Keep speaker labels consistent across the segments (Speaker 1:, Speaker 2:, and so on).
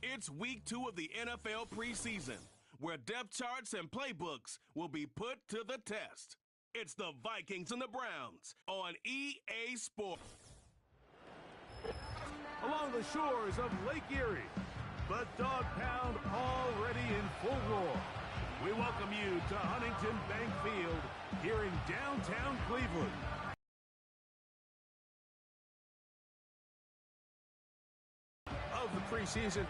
Speaker 1: It's week 2 of the NFL preseason, where depth charts and playbooks will be put to the test. It's the Vikings and the Browns on EA Sports.
Speaker 2: Along the shores of Lake Erie, the Dog Pound already in full roar. We welcome you to Huntington Bank Field here in downtown Cleveland. Of the preseason,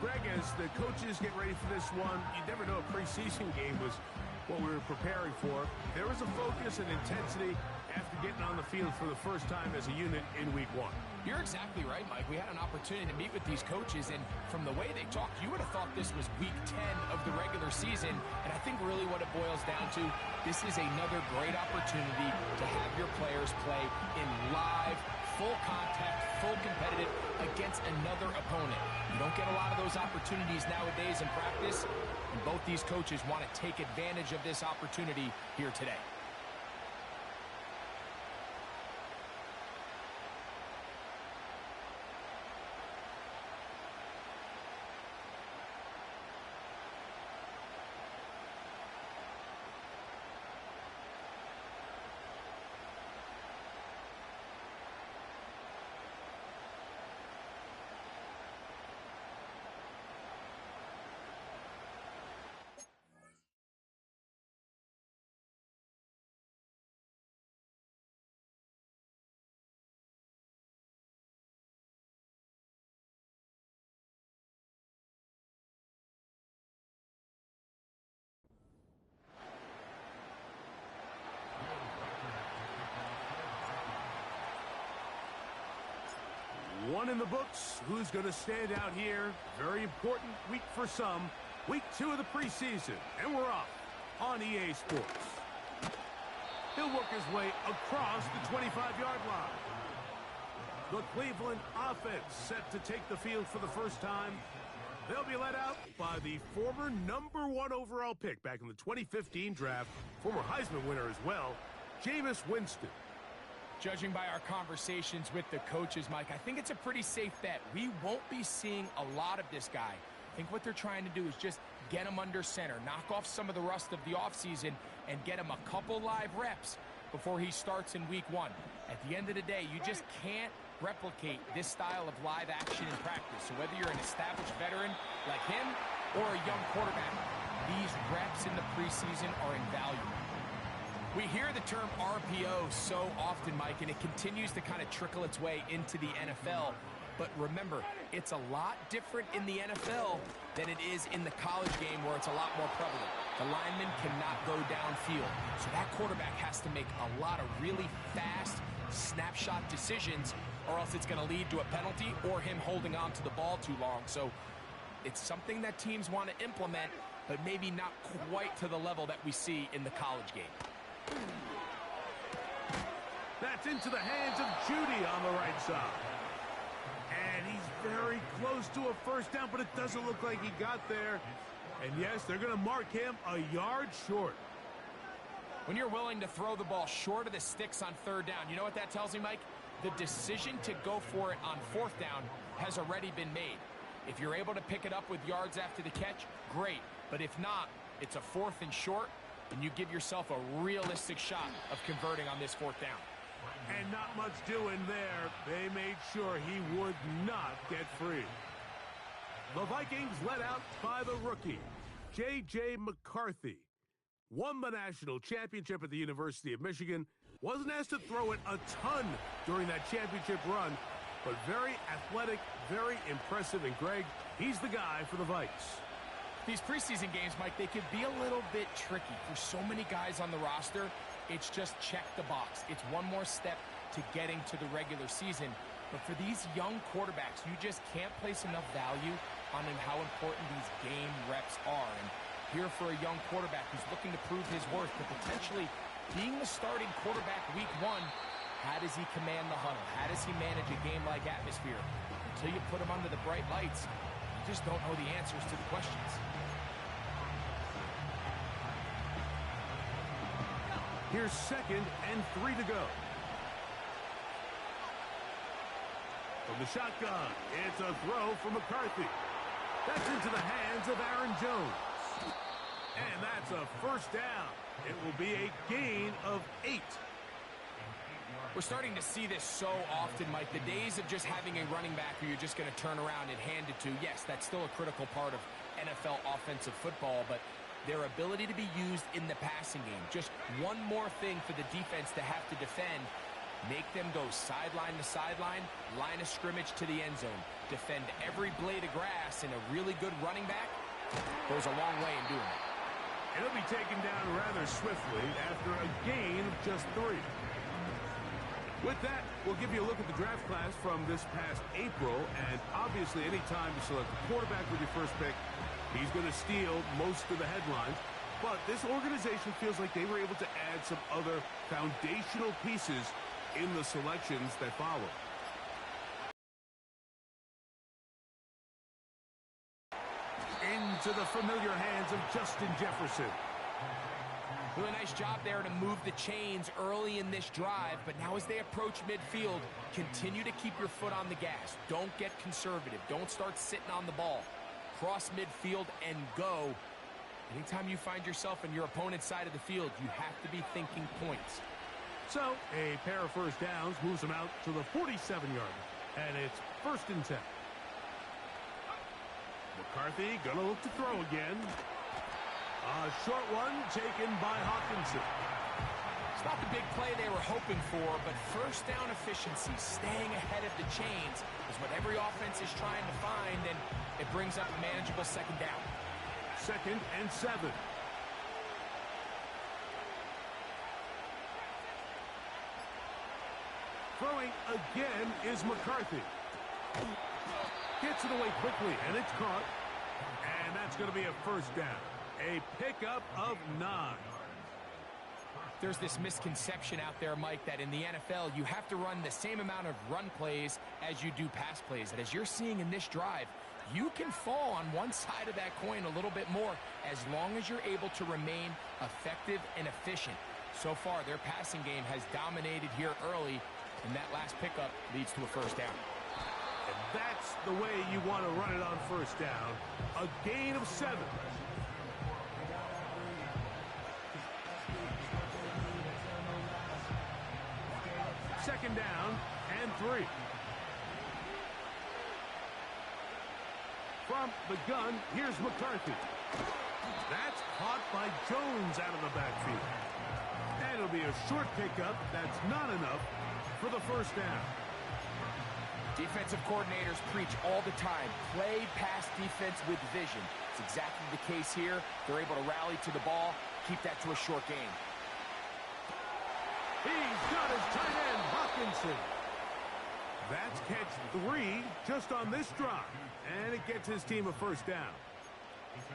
Speaker 2: Greg, as the coaches get ready for this one, you never know a preseason game was what we were preparing for. There was a focus and intensity after getting on the field for the first time as a unit in week 1.
Speaker 3: You're exactly right, Mike. We had an opportunity to meet with these coaches, and from the way they talked, you would have thought this was week 10 of the regular season. And I think really what it boils down to, this is another great opportunity to have your players play in live, full contact, full competitive against another opponent. You don't get a lot of those opportunities nowadays in practice, and both these coaches want to take advantage of this opportunity here today.
Speaker 2: One in the books. Who's going to stand out here? Very important week for some. Week 2 of the preseason. And we're off on EA Sports. He'll work his way across the 25-yard line. The Cleveland offense set to take the field for the first time. They'll be led out by the former number 1 overall pick back in the 2015 draft, former Heisman winner as well, Jameis Winston.
Speaker 3: Judging by our conversations with the coaches, Mike, I think it's a pretty safe bet. We won't be seeing a lot of this guy. I think what they're trying to do is just get him under center, knock off some of the rust of the offseason, and get him a couple live reps before he starts in week 1. At the end of the day, you just can't replicate this style of live action in practice. So whether you're an established veteran like him or a young quarterback, these reps in the preseason are invaluable. We hear the term RPO so often, Mike, and it continues to kind of trickle its way into the NFL. But remember, it's a lot different in the NFL than it is in the college game where it's a lot more prevalent. The lineman cannot go downfield, so that quarterback has to make a lot of really fast snapshot decisions, or else it's going to lead to a penalty or him holding on to the ball too long. So it's something that teams want to implement, but maybe not quite to the level that we see in the college game.
Speaker 2: That's into the hands of Judy on the right side. And he's very close to a first down, but it doesn't look like he got there. And yes, they're going to mark him a yard short.
Speaker 3: When you're willing to throw the ball short of the sticks on 3rd down, you know what that tells me, Mike? The decision to go for it on 4th down has already been made. If you're able to pick it up with yards after the catch, great. But if not, it's a 4th and short, and you give yourself a realistic shot of converting on this 4th down.
Speaker 2: And not much doing there. They made sure he would not get free. The Vikings led out by the rookie, J.J. McCarthy. Won the national championship at the University of Michigan. Wasn't asked to throw it a ton during that championship run, but very athletic, very impressive. And Greg, he's the guy for the Vikes.
Speaker 3: These preseason games, Mike, they could be a little bit tricky. For so many guys on the roster, it's just check the box. It's one more step to getting to the regular season. But for these young quarterbacks, you just can't place enough value on how important these game reps are. And here for a young quarterback who's looking to prove his worth, but potentially being the starting quarterback week 1, how does he command the huddle? How does he manage a game-like atmosphere? Until you put him under the bright lights, you just don't know the answers to the questions.
Speaker 2: Here's 2nd and 3 to go. From the shotgun, it's a throw for McCarthy. That's into the hands of Aaron Jones. And that's a first down. It will be a gain of 8.
Speaker 3: We're starting to see this so often, Mike. The days of just having a running back who you're just going to turn around and hand it to, yes, that's still a critical part of NFL offensive football, but their ability to be used in the passing game. Just one more thing for the defense to have to defend. Make them go sideline to sideline, line of scrimmage to the end zone. Defend every blade of grass, and a really good running back goes a long way in doing it.
Speaker 2: It'll be taken down rather swiftly after a gain of just 3. With that, we'll give you a look at the draft class from this past April, and obviously any time you select a quarterback with your first pick, he's going to steal most of the headlines. But this organization feels like they were able to add some other foundational pieces in the selections that follow. Into the familiar hands of Justin Jefferson.
Speaker 3: Really nice job there to move the chains early in this drive, but now as they approach midfield, continue to keep your foot on the gas. Don't get conservative. Don't start sitting on the ball. Cross midfield and go. Anytime you find yourself on your opponent's side of the field, you have to be thinking points.
Speaker 2: So, a pair of first downs moves them out to the 47-yard, and it's 1st and 10. McCarthy gonna look to throw again. A short one taken by Hawkinson.
Speaker 3: It's not the big play they were hoping for, but first down efficiency, staying ahead of the chains, is what every offense is trying to find, and it brings up a manageable 2nd down.
Speaker 2: 2nd and 7. Throwing again is McCarthy. Gets it away quickly, and it's caught. And that's going to be a first down. A pickup of 9.
Speaker 3: There's this misconception out there, Mike, that in the NFL, you have to run the same amount of run plays as you do pass plays. And as you're seeing in this drive, you can fall on one side of that coin a little bit more as long as you're able to remain effective and efficient. So far, their passing game has dominated here early, and that last pickup leads to a first down.
Speaker 2: And that's the way you want to run it on first down. A gain of 7. Second down and 3. From the gun, here's McCarthy. That's caught by Jones out of the backfield. And it'll be a short pickup. That's not enough for the first down.
Speaker 3: Defensive coordinators preach all the time, play pass defense with vision. It's exactly the case here. They're able to rally to the ball, keep that to a short gain.
Speaker 2: He's got his tight end, Hawkinson. That's catch 3 just on this drive. And it gets his team a first down.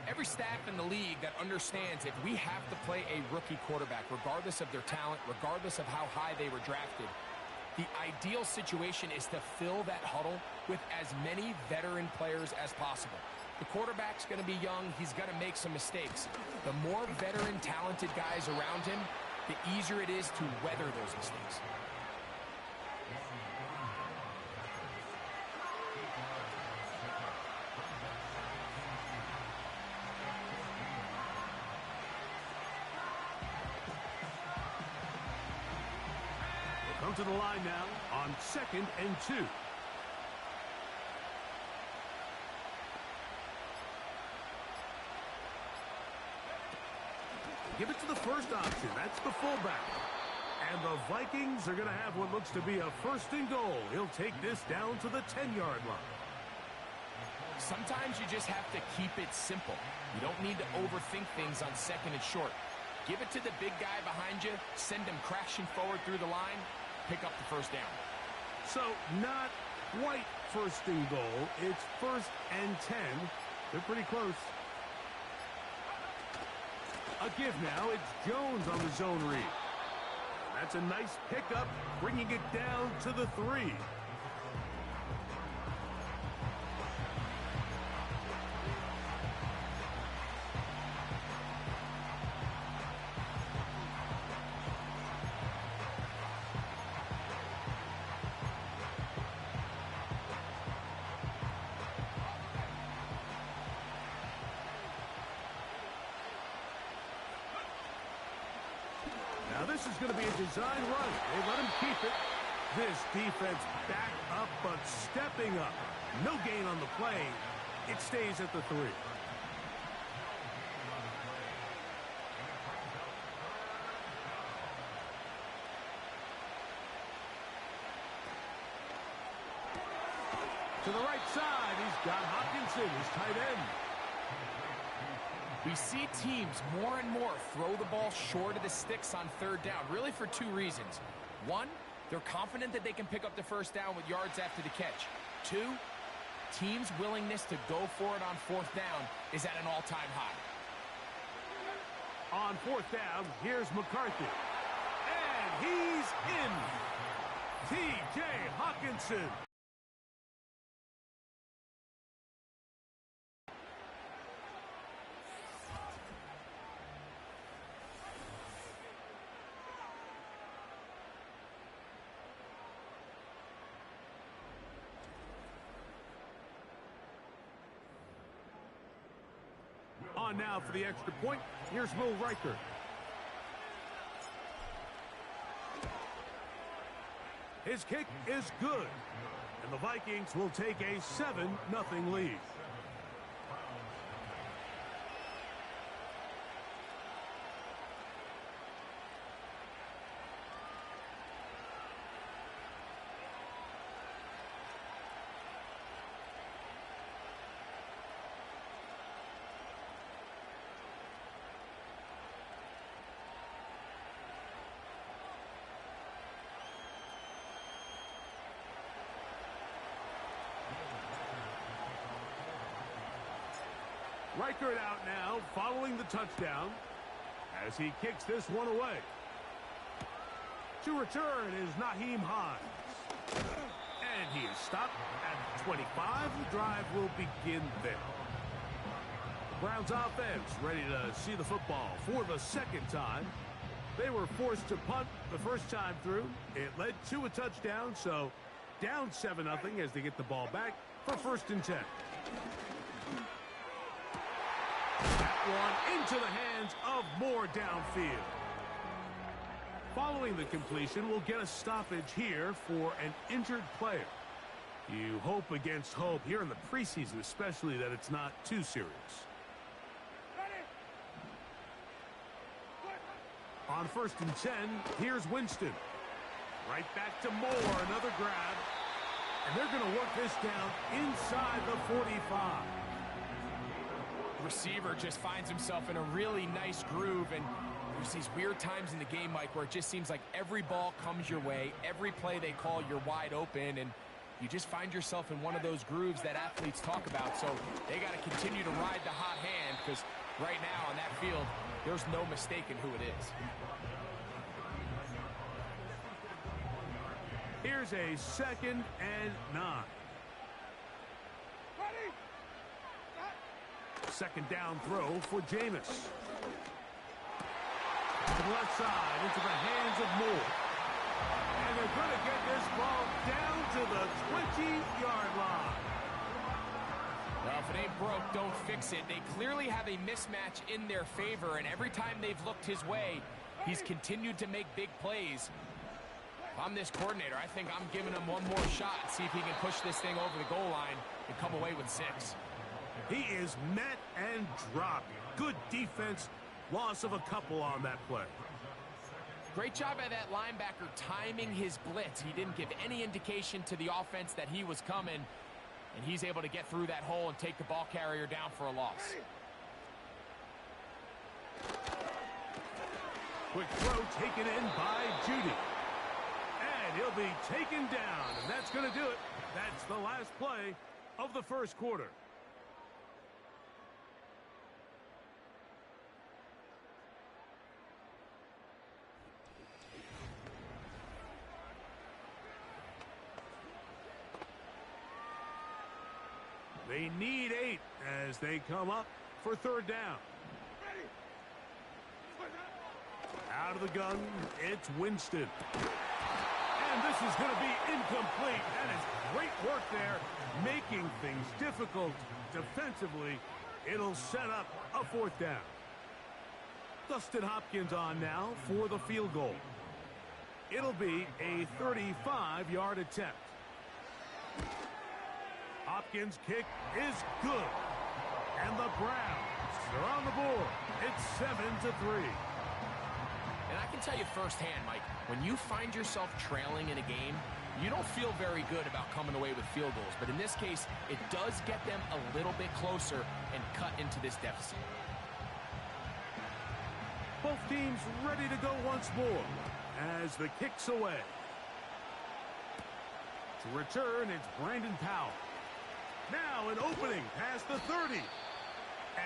Speaker 3: Every staff in the league that understands if we have to play a rookie quarterback, regardless of their talent, regardless of how high they were drafted, the ideal situation is to fill that huddle with as many veteran players as possible. The quarterback's going to be young. He's going to make some mistakes. The more veteran, talented guys around him, the easier it is to weather those mistakes.
Speaker 2: We'll come to the line now on 2nd and 2. Give it to the first option. That's the fullback. And the Vikings are going to have what looks to be a 1st and goal. He'll take this down to the 10-yard line.
Speaker 3: Sometimes you just have to keep it simple. You don't need to overthink things on 2nd and short. Give it to the big guy behind you, send him crashing forward through the line, pick up the first down.
Speaker 2: So not quite 1st and goal. It's 1st and 10. They're pretty close. A give now. It's Jones on the zone read. That's a nice pickup, bringing it down to the 3. This is going to be a design run. They let him keep it. This defense back up, but stepping up. No gain on the play. It stays at the 3. To the right side, he's got Hockenson, his tight end.
Speaker 3: We see teams more and more throw the ball short of the sticks on 3rd down, really for 2 reasons. 1, they're confident that they can pick up the 1st down with yards after the catch. 2, teams' willingness to go for it on 4th down is at an all-time high.
Speaker 2: On 4th down, here's McCarthy. And he's in. T.J. Hockenson. On now for the extra point. Here's Will Riker. His kick is good. And the Vikings will take a 7-0 lead. Riker out now, following the touchdown, as he kicks this one away. To return is Naheem Hines. And he is stopped at 25. The drive will begin there. Browns offense ready to see the football for the 2nd time. They were forced to punt the first time through. It led to a touchdown, so down 7-0 as they get the ball back for 1st and 10. That one into the hands of Moore downfield. Following the completion, we'll get a stoppage here for an injured player. You hope against hope here in the preseason, especially that it's not too serious. On 1st and 10, here's Winston. Right back to Moore, another grab. And they're going to work this down inside the 45.
Speaker 3: Receiver just finds himself in a really nice groove, and there's these weird times in the game, Mike, where it just seems like every ball comes your way, every play they call, you're wide open, and you just find yourself in one of those grooves that athletes talk about. So they got to continue to ride the hot hand, because right now on that field, there's no mistaking who it is.
Speaker 2: Here's a 2nd and 9. 2nd down throw for Jameis. To the left side, into the hands of Moore. And they're going to get this ball down to the 20-yard line.
Speaker 3: Well, if it ain't broke, don't fix it. They clearly have a mismatch in their favor, and every time they've looked his way, he's continued to make big plays. If I'm this coordinator, I think I'm giving him one more shot, see if he can push this thing over the goal line and come away with 6.
Speaker 2: He is met and dropped. Good defense. Loss of a couple on that play.
Speaker 3: Great job by that linebacker timing his blitz. He didn't give any indication to the offense that he was coming, and he's able to get through that hole and take the ball carrier down for a loss.
Speaker 2: Quick throw taken in by Judy. And he'll be taken down, and that's going to do it. That's the last play of the 1st quarter. They need 8 as they come up for 3rd down. Out of the gun, it's Winston. And this is going to be incomplete. That is great work there, making things difficult defensively. It'll set up a 4th down. Dustin Hopkins on now for the field goal. It'll be a 35-yard attempt. Hopkins' kick is good. And the Browns are on the board. It's 7-3.
Speaker 3: And I can tell you firsthand, Mike, when you find yourself trailing in a game, you don't feel very good about coming away with field goals. But in this case, it does get them a little bit closer and cut into this deficit.
Speaker 2: Both teams ready to go once more as the kick's away. To return, it's Brandon Powell. Now an opening past the 30.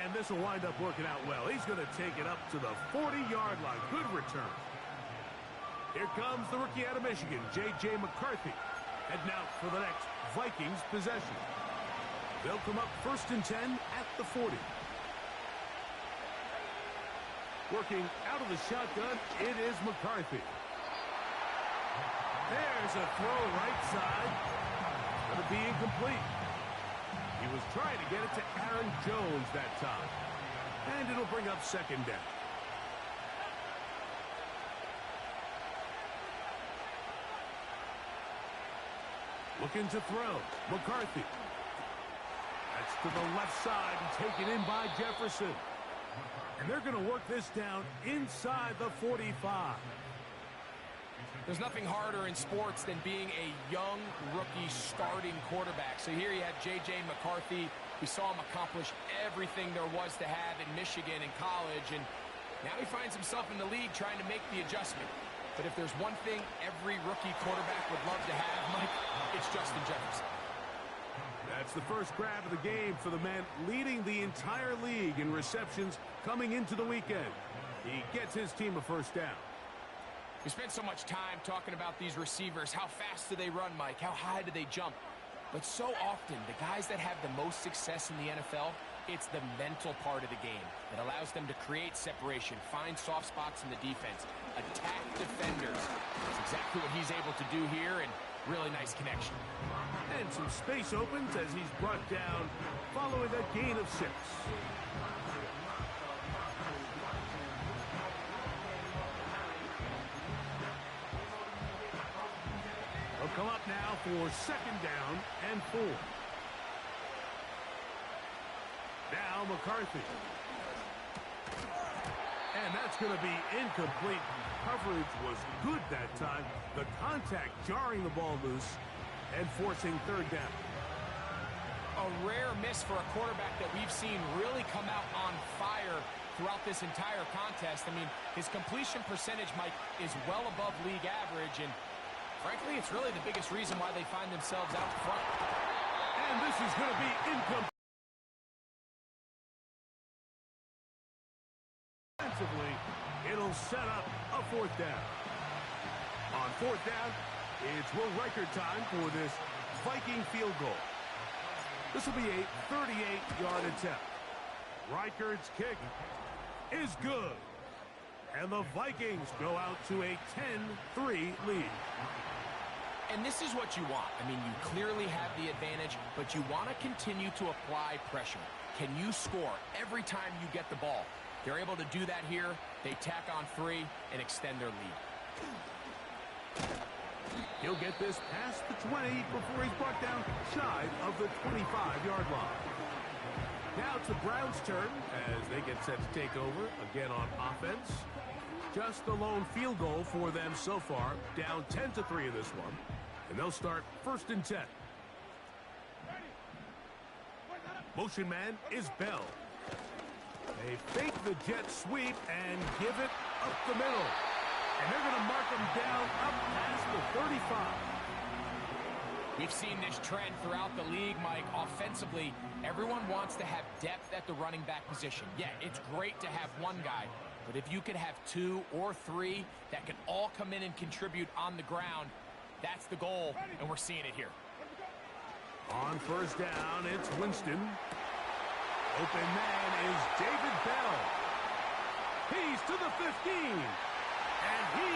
Speaker 2: And this will wind up working out well. He's going to take it up to the 40-yard line. Good return. Here comes the rookie out of Michigan, J.J. McCarthy, heading out for the next Vikings possession. They'll come up 1st and 10 at the 40. Working out of the shotgun, it is McCarthy. There's a throw right side. It's going to be incomplete. He was trying to get it to Aaron Jones that time. And it'll bring up 2nd down. Looking to throw. McCarthy. That's to the left side and taken in by Jefferson. And they're going to work this down inside the 45.
Speaker 3: There's nothing harder in sports than being a young rookie starting quarterback. So here you have J.J. McCarthy. We saw him accomplish everything there was to have in Michigan in college, and now he finds himself in the league trying to make the adjustment. But if there's one thing every rookie quarterback would love to have, Mike, it's Justin Jefferson.
Speaker 2: That's the first grab of the game for the man leading the entire league in receptions coming into the weekend. He gets his team a 1st down.
Speaker 3: We spent so much time talking about these receivers. How fast do they run, Mike? How high do they jump? But so often, the guys that have the most success in the NFL, it's the mental part of the game that allows them to create separation, find soft spots in the defense, attack defenders. That's exactly what he's able to do here, and really nice connection.
Speaker 2: And some space opens as he's brought down following a gain of 6. They'll come up now for 2nd down and 4. Now McCarthy. And that's going to be incomplete. Coverage was good that time. The contact jarring the ball loose and forcing 3rd down.
Speaker 3: A rare miss for a quarterback that we've seen really come out on fire throughout this entire contest. I mean, his completion percentage, Mike, is well above league average, and frankly, it's really the biggest reason why they find themselves out front.
Speaker 2: And this is going to be incomplete. Defensively, it'll set up a 4th down. On 4th down, it's Will Reichert time for this Viking field goal. This will be a 38-yard attempt. Reichert's kick is good. And the Vikings go out to a 10-3 lead.
Speaker 3: And this is what you want. I mean, you clearly have the advantage, but you want to continue to apply pressure. Can you score every time you get the ball? They're able to do that here. They tack on 3 and extend their lead.
Speaker 2: He'll get this past the 20 before he's brought down shy of the 25-yard line. Now it's the Browns' turn as they get set to take over again on offense. Just the lone field goal for them so far, down 10-3 in this one. And they'll start 1st and 10. Motion man is Bell. They fake the jet sweep and give it up the middle. And they're going to mark them down up past the 35.
Speaker 3: We've seen this trend throughout the league, Mike. Offensively, everyone wants to have depth at the running back position. Yeah, it's great to have one guy, but if you could have 2 or 3 that can all come in and contribute on the ground, that's the goal, and we're seeing it here.
Speaker 2: On 1st down, it's Winston. Open man is David Bell. He's to the 15. And he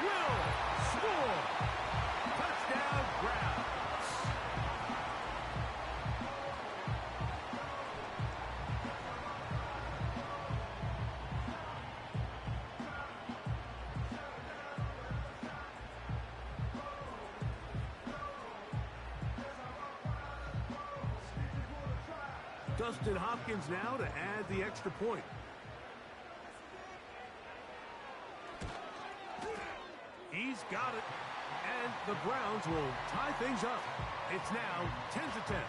Speaker 2: will score. Touchdown, Browns. Dustin Hopkins now to add the extra point. He's got it. And the Browns will tie things up. It's now 10-10.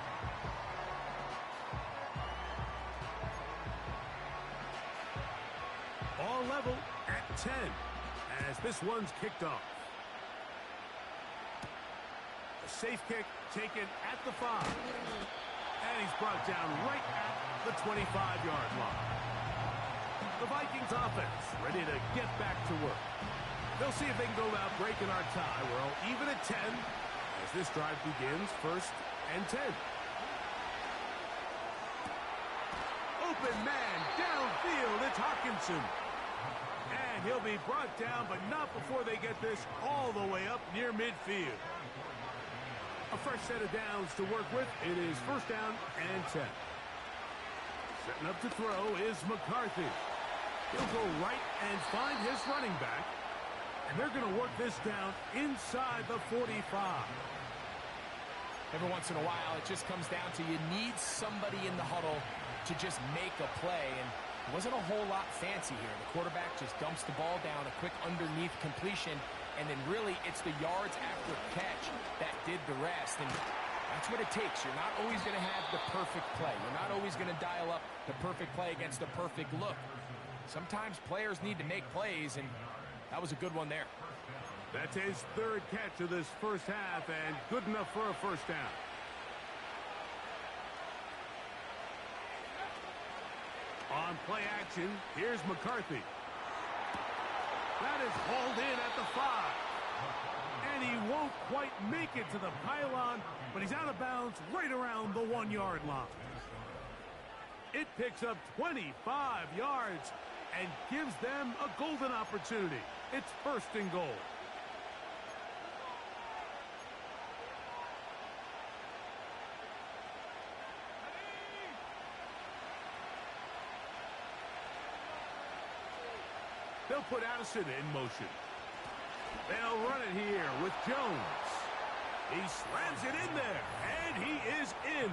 Speaker 2: All level at 10 as this one's kicked off. A safe kick taken at the 5. And he's brought down right at the 25-yard line. The Vikings offense ready to get back to work. They'll see if they can go about breaking our tie. We're all even at 10 as this drive begins 1st and 10. Open man downfield. It's Hawkinson. And he'll be brought down, but not before they get this all the way up near midfield. A fresh set of downs to work with. It is 1st down and 10. Setting up to throw is McCarthy. He'll go right and find his running back. And they're going to work this down inside the 45.
Speaker 3: Every once in a while, it just comes down to you need somebody in the huddle to just make a play. And it wasn't a whole lot fancy here. The quarterback just dumps the ball down, a quick underneath completion, and then really it's the yards after catch that did the rest. And that's what it takes. You're not always going to have the perfect play. You're not always going to dial up the perfect play against the perfect look. Sometimes players need to make plays, and that was a good one there.
Speaker 2: That's his 3rd catch of this first half, and good enough for a 1st down. On play action, here's McCarthy. That is hauled in at the 5. And he won't quite make it to the pylon, but he's out of bounds right around the 1-yard line. It picks up 25 yards and gives them a golden opportunity. It's 1st and goal. They'll put Addison in motion. They'll run it here with Jones. He slams it in there, and he is in.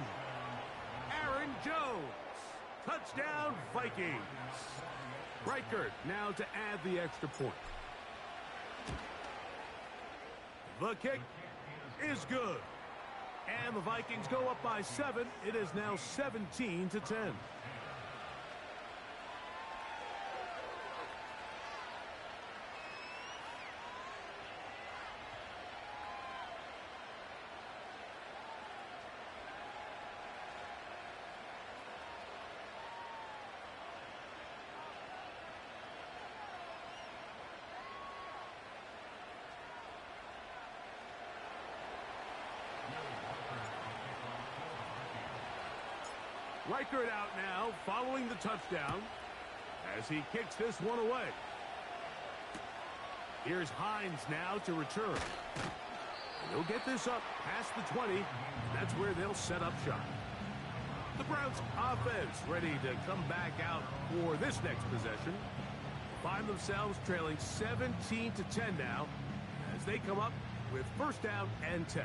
Speaker 2: Aaron Jones. Touchdown, Vikings. Reichert now to add the extra point. The kick is good. And the Vikings go up by 7. It is now 17-10. Reichert out now, following the touchdown, as he kicks this one away. Here's Hines now to return. He'll get this up past the 20, and that's where they'll set up shop. The Browns offense ready to come back out for this next possession. Find themselves trailing 17-10 now as they come up with 1st down and 10.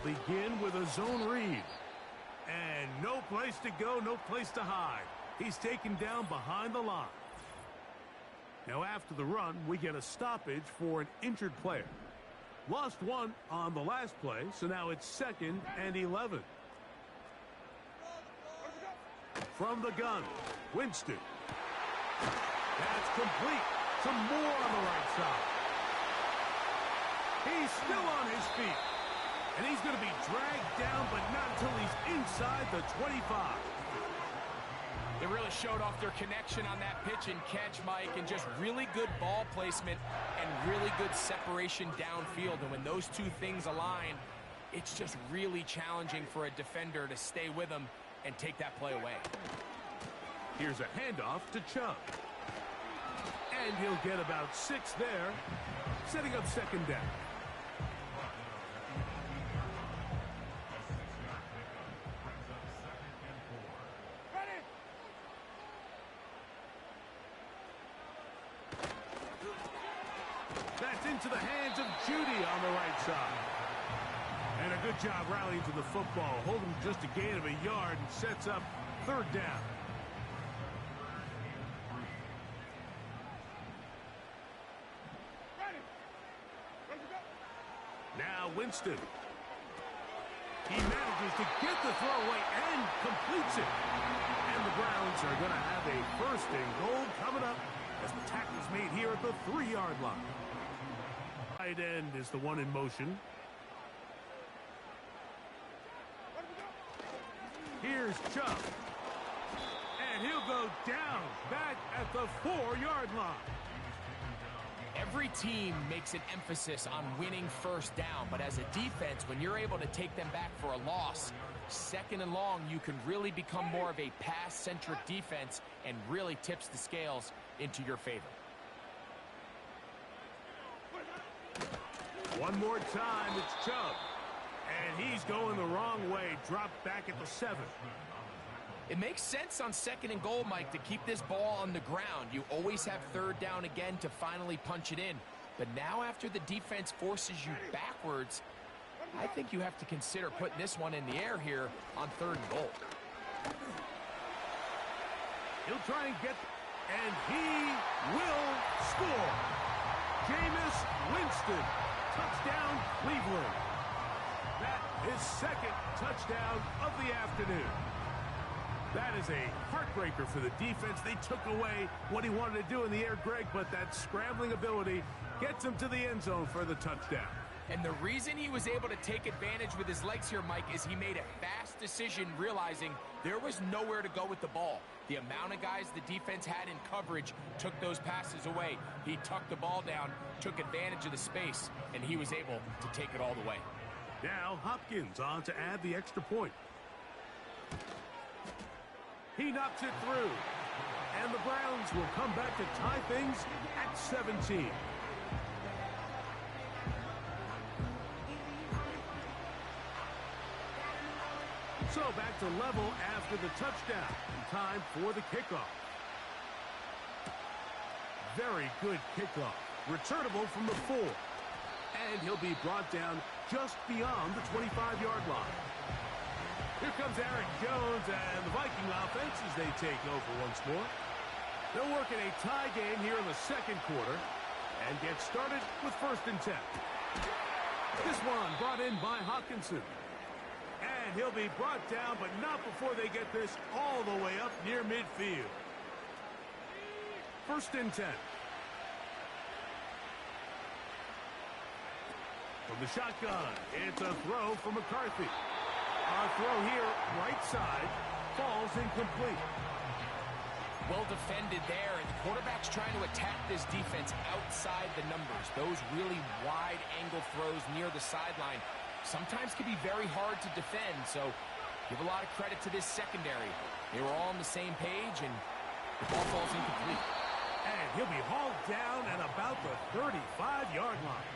Speaker 2: Begin with a zone read. And no place to go, no place to hide. He's taken down behind the line. Now after the run, we get a stoppage for an injured player. Lost one on the last play, so now it's 2nd and 11. From the gun, Winston. That's complete. Some more on the right side. He's still on his feet. And he's going to be dragged down, but not until he's inside the 25.
Speaker 3: They really showed off their connection on that pitch and catch, Mike, and just really good ball placement and really good separation downfield. And when those two things align, it's just really challenging for a defender to stay with them and take that play away.
Speaker 2: Here's a handoff to Chubb. And he'll get about 6 there, setting up 2nd down. That's into the hands of Judy on the right side. And a good job rallying to the football. Holding just a gain of a yard and sets up third down. Now Winston. He manages to get the throw away and completes it. And the Browns are going to have a first and goal coming up as the tackle is made here at the 3-yard line. Tight end is the one in motion. Here's Chubb. And he'll go down back at the 4-yard line.
Speaker 3: Every team makes an emphasis on winning first down, but as a defense, when you're able to take them back for a loss, second and long, you can really become more of a pass-centric defense and really tips the scales into your favor.
Speaker 2: One more time, it's Chubb. And he's going the wrong way, dropped back at the 7.
Speaker 3: It makes sense on second and goal, Mike, to keep this ball on the ground. You always have third down again to finally punch it in. But now after the defense forces you backwards, I think you have to consider putting this one in the air here on third and goal.
Speaker 2: He'll try and get, and he will score. Jameis Winston, touchdown Cleveland. That is second touchdown of the afternoon. That is a heartbreaker for the defense. They took away what he wanted to do in the air, Greg, but that scrambling ability gets him to the end zone for the touchdown.
Speaker 3: And the reason he was able to take advantage with his legs here, Mike, is he made a fast decision realizing there was nowhere to go with the ball. The amount of guys the defense had in coverage took those passes away. He tucked the ball down, took advantage of the space, and he was able to take it all the way.
Speaker 2: Now Hopkins on to add the extra point. He knocks it through. And the Browns will come back to tie things at 17. So back to level after the touchdown. Time for the kickoff. Very good kickoff. Returnable from the 4. And he'll be brought down just beyond the 25-yard line. Here comes Aaron Jones and the Viking offense as they take over once more. They'll work in a tie game here in the second quarter and get started with 1st and 10. This one brought in by Hawkinson. And he'll be brought down, but not before they get this all the way up near midfield. 1st and 10. From the shotgun, it's a throw from McCarthy. Our throw here, right side, falls incomplete.
Speaker 3: Well defended there, and the quarterback's trying to attack this defense outside the numbers. Those really wide angle throws near the sideline sometimes can be very hard to defend, so give a lot of credit to this secondary. They were all on the same page, and the ball falls incomplete.
Speaker 2: And he'll be hauled down at about the 35-yard line.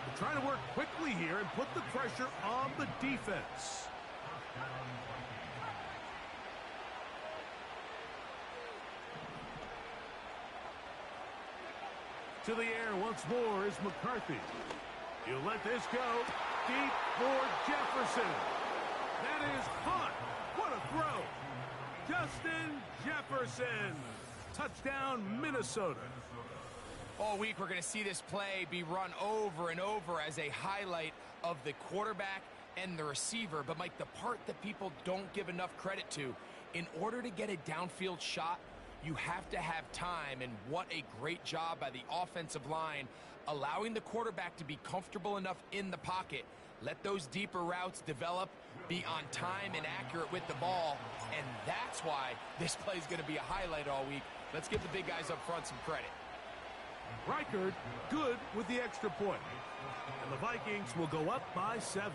Speaker 2: They're trying to work quickly here and put the pressure on the defense. To the air once more is McCarthy. He'll let this go deep for Jefferson. That is hot. What a throw. Justin Jefferson. Touchdown, Minnesota.
Speaker 3: All week, we're going to see this play be run over and over as a highlight of the quarterback and the receiver. But, Mike, the part that people don't give enough credit to, in order to get a downfield shot, you have to have time, and what a great job by the offensive line, allowing the quarterback to be comfortable enough in the pocket, let those deeper routes develop, be on time and accurate with the ball, and that's why this play is going to be a highlight all week. Let's give the big guys up front some credit.
Speaker 2: Reichard good with the extra point, and the Vikings will go up by 7.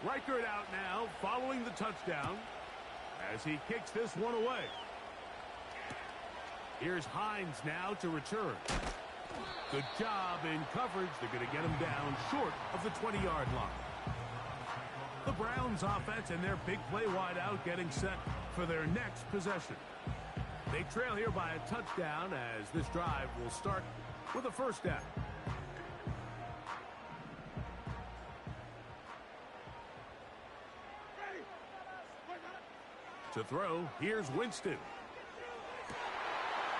Speaker 2: Reichert out now, following the touchdown, as he kicks this one away. Here's Hines now to return. Good job in coverage. They're going to get him down short of the 20-yard line. The Browns offense and their big play wideout getting set for their next possession. They trail here by a touchdown as this drive will start with a first down. To throw, here's Winston.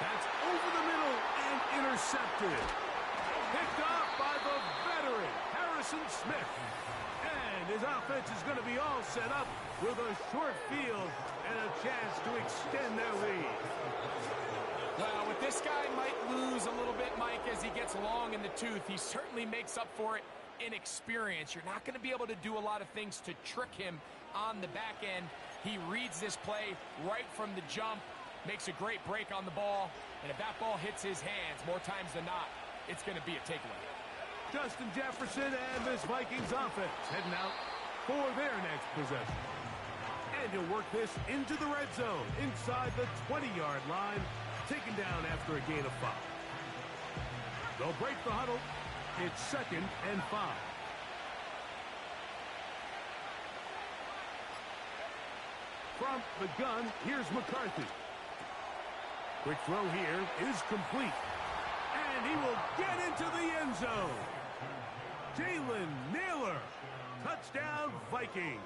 Speaker 2: That's over the middle and intercepted. Picked off by the veteran, Harrison Smith. And his offense is going to be all set up with a short field and a chance to extend their lead.
Speaker 3: Well, with this guy might lose a little bit, Mike, as he gets long in the tooth. He certainly makes up for it in experience. You're not going to be able to do a lot of things to trick him on the back end. He reads this play right from the jump, makes a great break on the ball, and if that ball hits his hands more times than not, it's going to be a takeaway.
Speaker 2: Justin Jefferson and this Vikings offense heading out for their next possession. And he'll work this into the red zone, inside the 20-yard line, taken down after a gain of 5. They'll break the huddle. It's 2nd and 5. From the gun, here's McCarthy. Quick throw here is complete. And he will get into the end zone. Jalen Naylor. Touchdown, Vikings.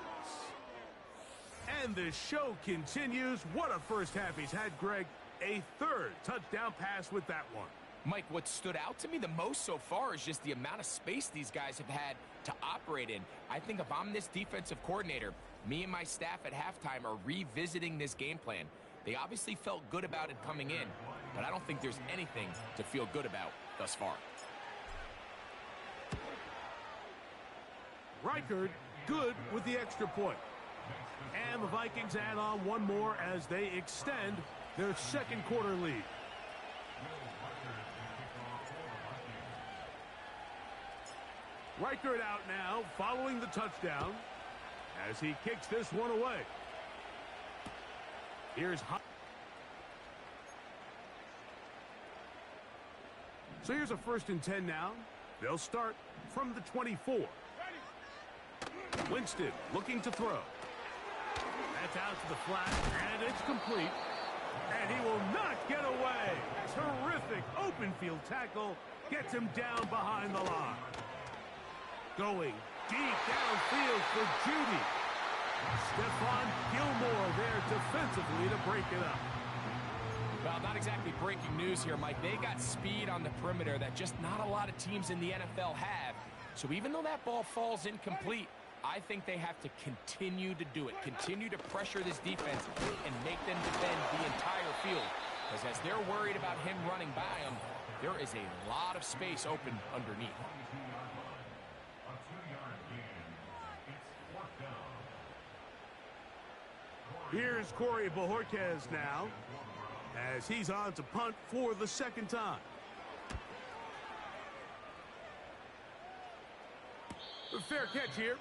Speaker 2: And the show continues. What a first half he's had, Greg. A third touchdown pass with that one.
Speaker 3: Mike, what stood out to me the most so far is just the amount of space these guys have had to operate in. I think if I'm this defensive coordinator, me and my staff at halftime are revisiting this game plan. They obviously felt good about it coming in, but I don't think there's anything to feel good about thus far.
Speaker 2: Reichert good with the extra point. And the Vikings add on one more as they extend their second quarter lead. Reichert out now, following the touchdown, as he kicks this one away. Here's So here's a 1st and 10 now. They'll start from the 24. Winston looking to throw. That's out to the flat, and it's complete. And he will not get away. Terrific open field tackle gets him down behind the line. Going deep downfield for Judy. Stephon Gilmore there defensively to break it up.
Speaker 3: Well, not exactly breaking news here, Mike. They got speed on the perimeter that just not a lot of teams in the NFL have. So even though that ball falls incomplete, I think they have to continue to do it. Continue to pressure this defense and make them defend the entire field. Because as they're worried about him running by them, there is a lot of space open underneath.
Speaker 2: Here's Corey Bojorquez now, as he's on to punt for the second time. A fair catch here,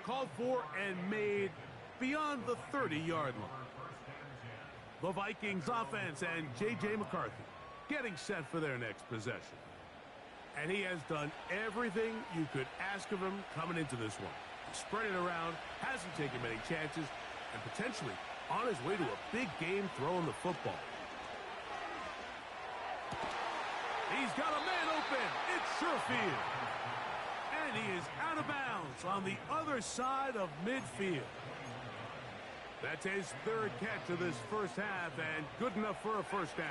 Speaker 2: called for and made beyond the 30-yard line. The Vikings offense and J.J. McCarthy getting set for their next possession. And he has done everything you could ask of him coming into this one. He spread it around, hasn't taken many chances, and potentially on his way to a big game throwing the football. He's got a man open. It's Sherfield. And he is out of bounds on the other side of midfield. That's his 3rd catch of this first half, and good enough for a first down.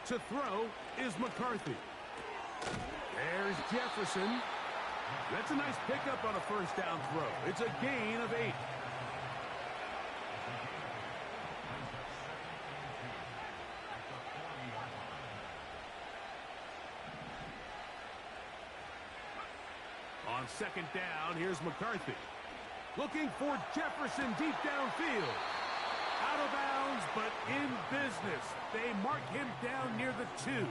Speaker 2: To throw is McCarthy. There's Jefferson. That's a nice pickup on a first down throw. It's a gain of 8. On 2nd down, here's McCarthy. Looking for Jefferson deep downfield. Out of bounds, but in business. They mark him down near the 2.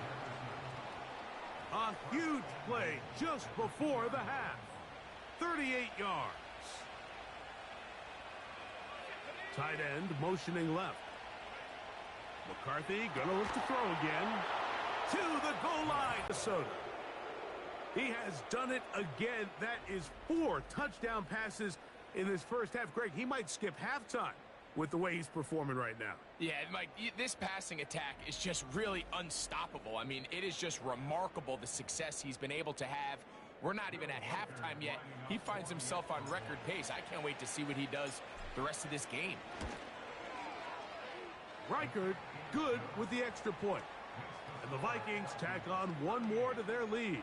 Speaker 2: A huge play just before the half. 38 yards. Tight end motioning left. McCarthy gonna look to throw again. To the goal line, Minnesota. He has done it again. That is 4 touchdown passes in this first half. Greg, he might skip halftime with the way he's performing right now.
Speaker 3: Yeah, Mike, this passing attack is just really unstoppable. I mean, it is just remarkable the success he's been able to have. We're not even at halftime yet. He finds himself on record pace. I can't wait to see what he does the rest of this game.
Speaker 2: Reichard good with the extra point. And the Vikings tack on one more to their lead.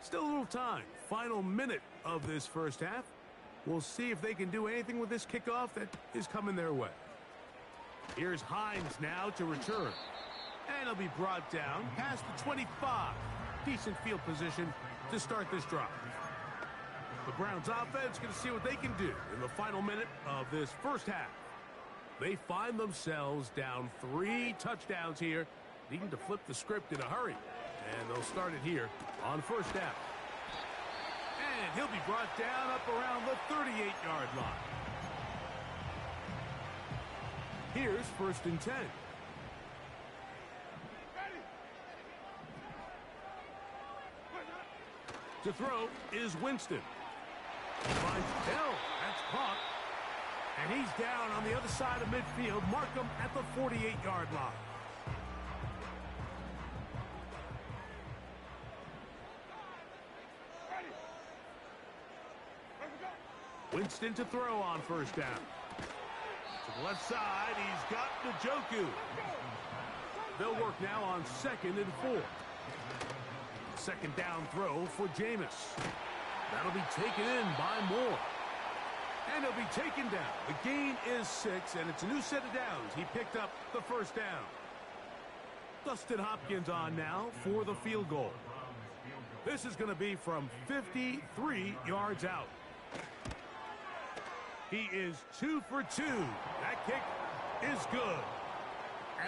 Speaker 2: Still a little time. Final minute of this first half. We'll see if they can do anything with this kickoff that is coming their way. Here's Hines now to return. And he'll be brought down past the 25. Decent field position to start this drive. The Browns offense going to see what they can do in the final minute of this first half. They find themselves down 3 touchdowns here, needing to flip the script in a hurry. And they'll start it here on first down. And he'll be brought down up around the 38-yard line. Here's 1st and 10. To throw is Winston. Finds Bell. That's caught. And he's down on the other side of midfield. Mark him at the 48-yard line. Winston to throw on first down. To the left side, he's got Njoku. They'll work now on 2nd and 4. Second down throw for Jameis. That'll be taken in by Moore. And he'll be taken down. The gain is 6, and it's a new set of downs. He picked up the first down. Dustin Hopkins on now for the field goal. This is going to be from 53 yards out. He is 2 for 2. That kick is good.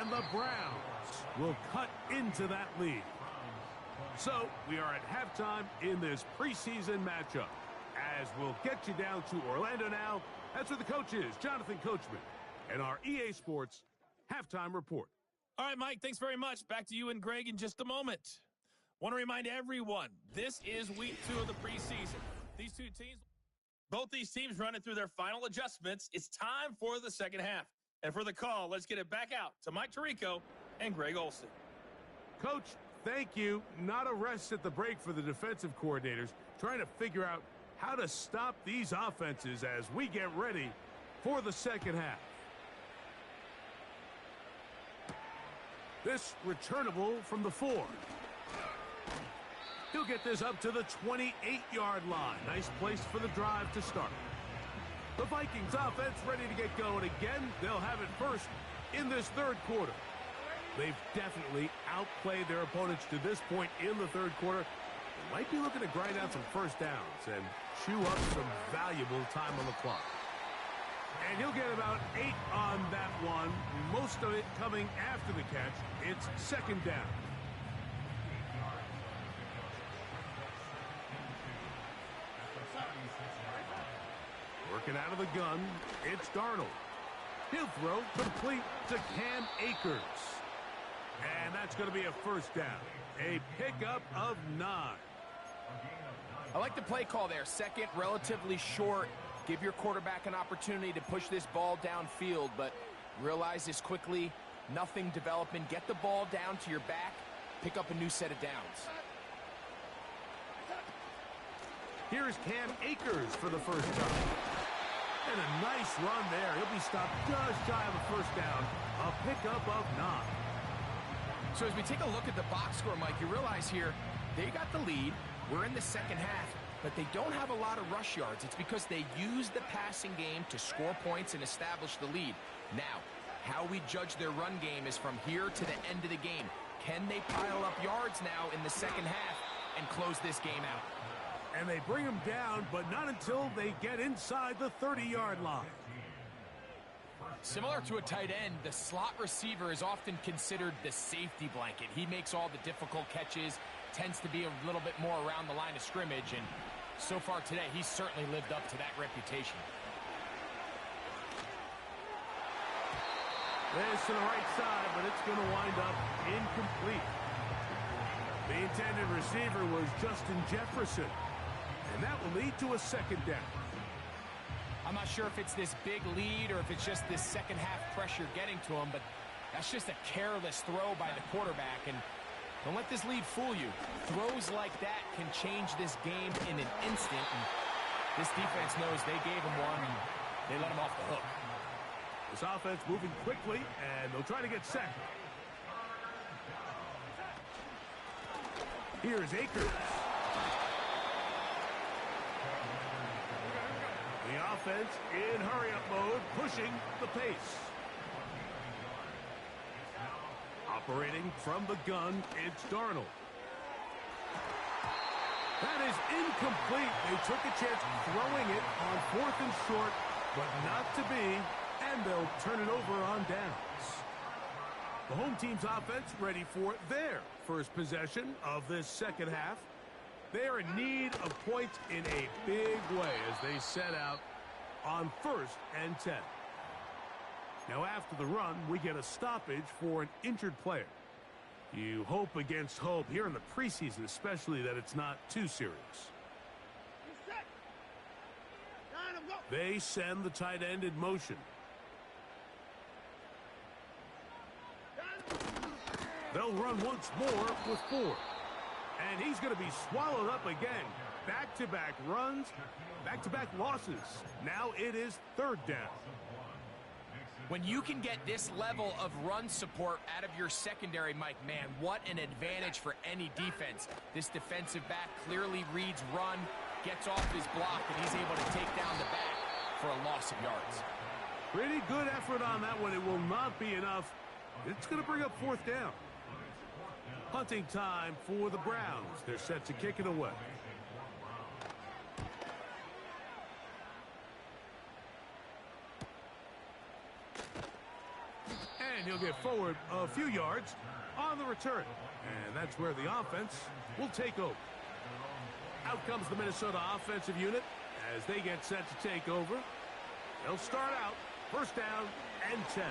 Speaker 2: And the Browns will cut into that lead. So we are at halftime in this preseason matchup. As we'll get you down to Orlando now. That's where the coach is, Jonathan Coachman, and our EA Sports halftime report.
Speaker 4: All right, Mike, thanks very much. Back to you and Greg in just a moment. Want to remind everyone, this is week 2 of the preseason. Both these teams running through their final adjustments. It's time for the second half. And for the call, let's get it back out to Mike Tirico and Greg Olsen.
Speaker 2: Coach, thank you. Not a rest at the break for the defensive coordinators, trying to figure out how to stop these offenses as we get ready for the second half. This returnable from the 4. He'll get this up to the 28-yard line. Nice place for the drive to start. The Vikings offense ready to get going again. They'll have it first in this third quarter. They've definitely outplayed their opponents to this point in the third quarter. They might be looking to grind out some first downs and chew up some valuable time on the clock. And he'll get about 8 on that one, most of it coming after the catch. It's second down. Working out of the gun, it's Darnold. He'll throw complete to Cam Akers. And that's going to be a first down. A pickup of 9.
Speaker 3: I like the play call there. Second, relatively short. Give your quarterback an opportunity to push this ball downfield, but realize this quickly. Nothing developing. Get the ball down to your back. Pick up a new set of downs.
Speaker 2: Here's Cam Akers for the first time. And a nice run there. He'll be stopped just shy of a first down. A pickup of 9.
Speaker 3: So as we take a look at the box score, Mike, you realize here they got the lead. We're in the second half, but they don't have a lot of rush yards. It's because they use the passing game to score points and establish the lead. Now, how we judge their run game is from here to the end of the game. Can they pile up yards now in the second half and close this game out?
Speaker 2: And they bring him down, but not until they get inside the 30-yard line.
Speaker 3: Similar to a tight end, the slot receiver is often considered the safety blanket. He makes all the difficult catches, tends to be a little bit more around the line of scrimmage, and so far today, he's certainly lived up to that reputation.
Speaker 2: This to the right side, but it's going to wind up incomplete. The intended receiver was Justin Jefferson, and that will lead to a second down.
Speaker 3: I'm not sure if it's this big lead or if it's just this second half pressure getting to him, but that's just a careless throw by the quarterback, and don't let this lead fool you. Throws like that can change this game in an instant, and this defense knows they gave him one, and they let him off the hook.
Speaker 2: This offense moving quickly, and they'll try to get set. Here's Akers. The offense in hurry-up mode, pushing the pace. Operating from the gun, it's Darnold. That is incomplete. They took a chance throwing it on 4th and short, but not to be, and they'll turn it over on downs. The home team's offense ready for their first possession of this second half. They are in need of points in a big way as they set out on 1st and 10. Now after the run, we get a stoppage for an injured player. You hope against hope here in the preseason, especially that it's not too serious. They send the tight end in motion. They'll run once more with 4. And he's going to be swallowed up again. Back-to-back runs, back-to-back losses. Now it is 3rd down.
Speaker 3: When you can get this level of run support out of your secondary, Mike, man, what an advantage for any defense. This defensive back clearly reads run, gets off his block, and he's able to take down the back for a loss of yards.
Speaker 2: Pretty good effort on that one. It will not be enough. It's going to bring up 4th down. Punting time for the Browns. They're set to kick it away. And he'll get forward a few yards on the return. And that's where the offense will take over. Out comes the Minnesota offensive unit as they get set to take over. They'll start out 1st down and 10.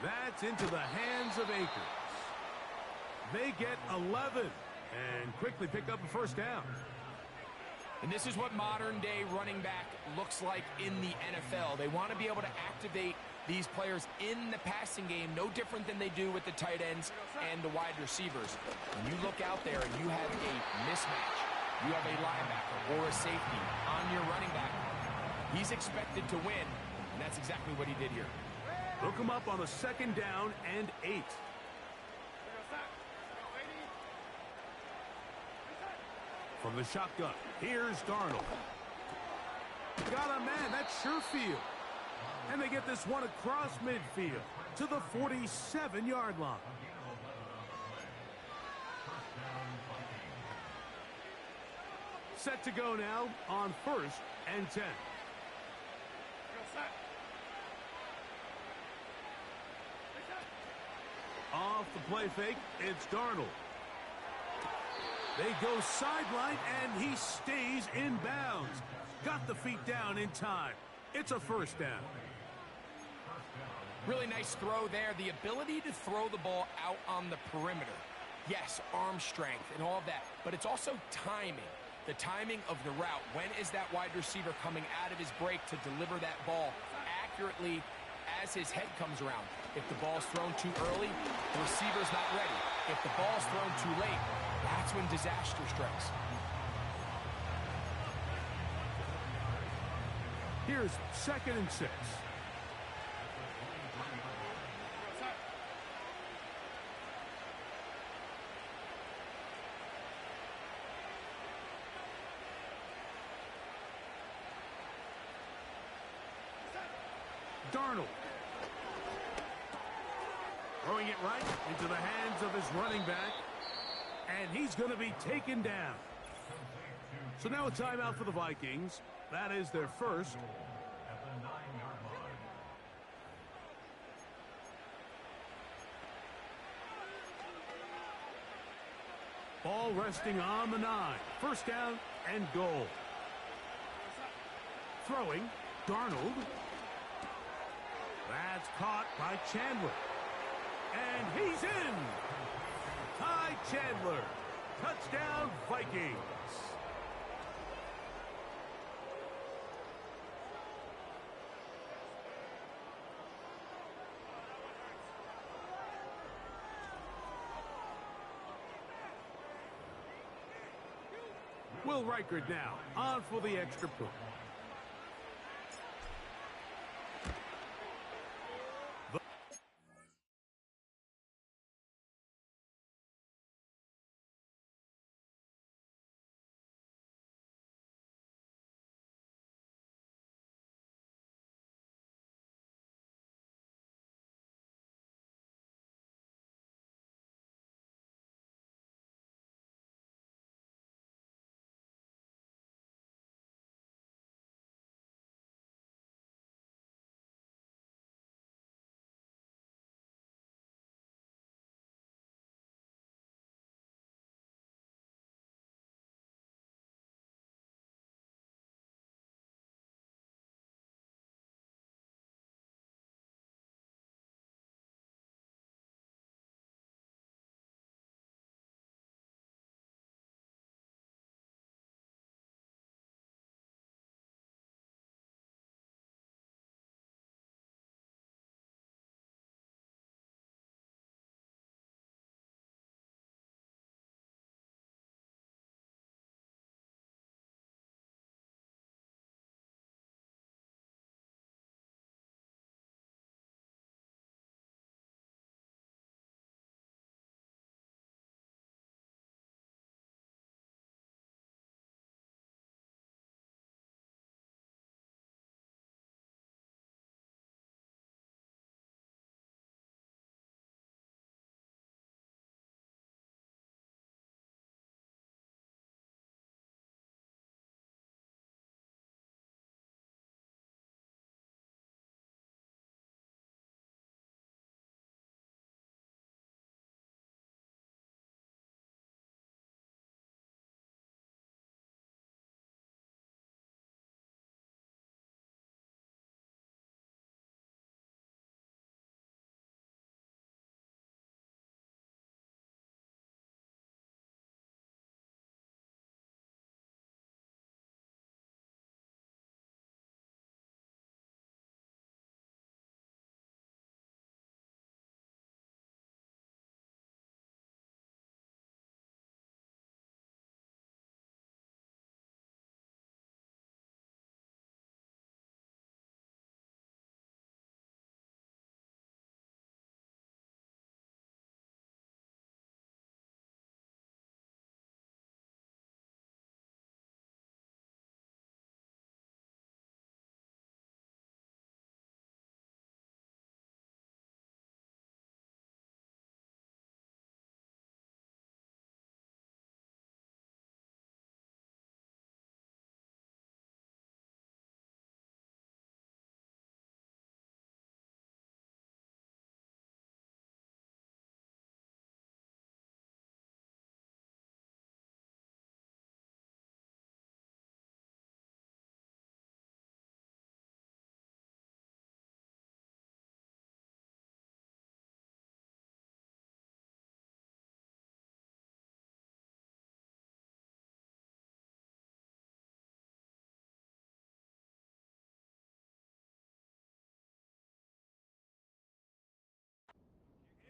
Speaker 2: That's into the hands of Akers. They get 11 and quickly pick up a 1st down.
Speaker 3: And this is what modern-day running back looks like in the NFL. They want to be able to activate these players in the passing game, no different than they do with the tight ends and the wide receivers. When you look out there and you have a mismatch, you have a linebacker or a safety on your running back, he's expected to win, and that's exactly what he did here.
Speaker 2: Look him up on a 2nd down and 8. From the shotgun, here's Darnold. Got a man, that's Sherfield. And they get this one across midfield to the 47-yard line. Set to go now on 1st and 10. Off the play fake, it's Darnold. They go sideline, and he stays in bounds. Got the feet down in time. It's a 1st down.
Speaker 3: Really nice throw there. The ability to throw the ball out on the perimeter. Yes, arm strength and all of that, but it's also timing. The timing of the route. When is that wide receiver coming out of his break to deliver that ball accurately as his head comes around? If the ball's thrown too early, the receiver's not ready. If the ball's thrown too late, that's when disaster strikes.
Speaker 2: Here's 2nd and 6. Darnold. Throwing it right into the hands of his running back. And he's going to be taken down. So now a timeout for the Vikings. That is their first. Ball resting on the 9. First down and goal. Throwing, Darnold. That's caught by Chandler. And he's in! Ty Chandler. Touchdown, Vikings. Will Reichard now on for the extra point.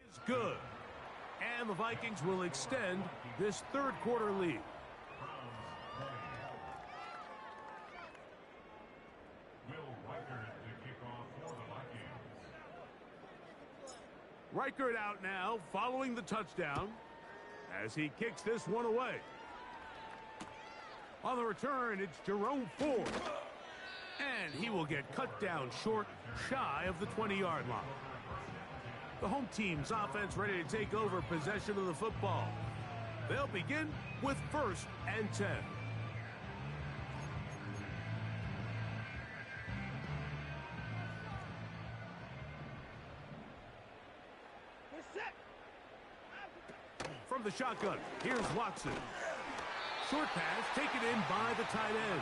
Speaker 2: Is good. And the Vikings will extend this third quarter lead. Reichard out now, following the touchdown, as he kicks this one away. On the return, it's Jerome Ford. And he will get cut down short, shy of the 20-yard line. The home team's offense ready to take over possession of the football. They'll begin with 1st and 10. from the shotgun. Here's Watson. Short pass taken in by the tight end.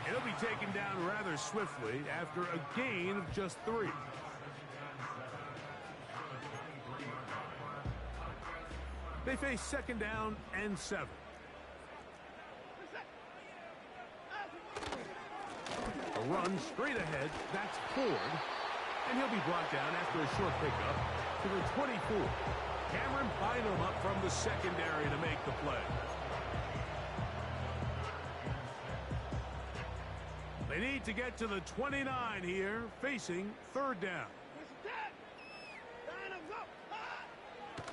Speaker 2: He'll be taken down rather swiftly after a gain of just 3. They face 2nd down and 7. A run straight ahead. That's Ford. And he'll be brought down after a short pickup to the 24. Cameron Bynum up from the secondary to make the play. They need to get to the 29 here, facing 3rd down.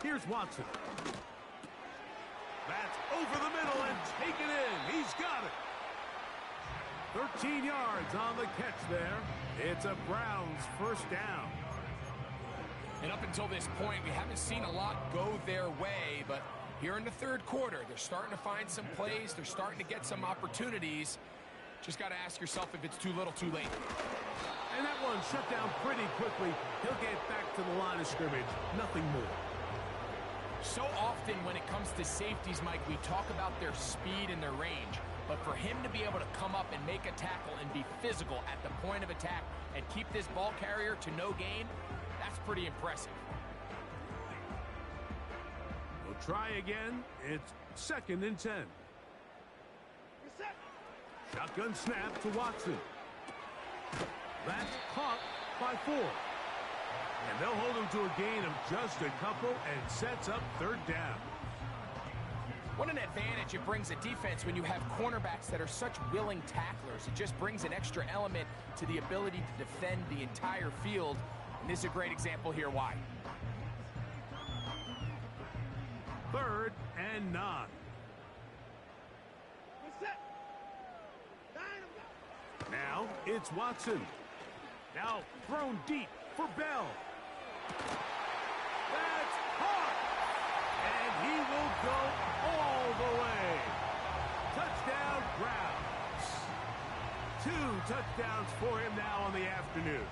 Speaker 2: Here's Watson. That's over the middle and taken in. He's got it. 13 yards on the catch there. It's a Browns 1st down.
Speaker 3: And up until this point, we haven't seen a lot go their way, but here in the 3rd quarter, they're starting to find some plays. They're starting to get some opportunities. Just got to ask yourself if it's too little, too late.
Speaker 2: And that one shut down pretty quickly. He'll get back to the line of scrimmage. Nothing more.
Speaker 3: So often when it comes to safeties, Mike, we talk about their speed and their range. But for him to be able to come up and make a tackle and be physical at the point of attack and keep this ball carrier to no gain, that's pretty impressive.
Speaker 2: We'll try again. It's 2nd and 10. Shotgun snap to Watson. That's caught by Ford. And they'll hold him to a gain of just a couple and sets up 3rd down.
Speaker 3: What an advantage it brings a defense when you have cornerbacks that are such willing tacklers. It just brings an extra element to the ability to defend the entire field. And this is a great example here why.
Speaker 2: 3rd and 9. Now it's Watson. Now thrown deep for Bell. That's caught. And he will go all the way. Touchdown Browns. 2 touchdowns for him now on the afternoon.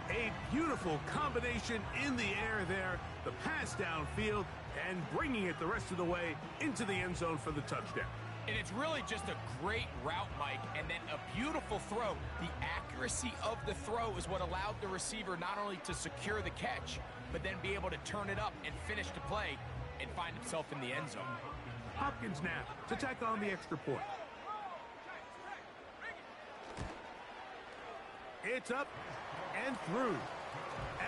Speaker 2: A beautiful combination in the air there. The pass downfield and bringing it the rest of the way into the end zone for the touchdown.
Speaker 3: And it's really just a great route, Mike, and then a beautiful throw. The accuracy of the throw is what allowed the receiver not only to secure the catch, but then be able to turn it up and finish the play and find himself in the end zone.
Speaker 2: Hopkins now to tack on the extra point. It's up and through.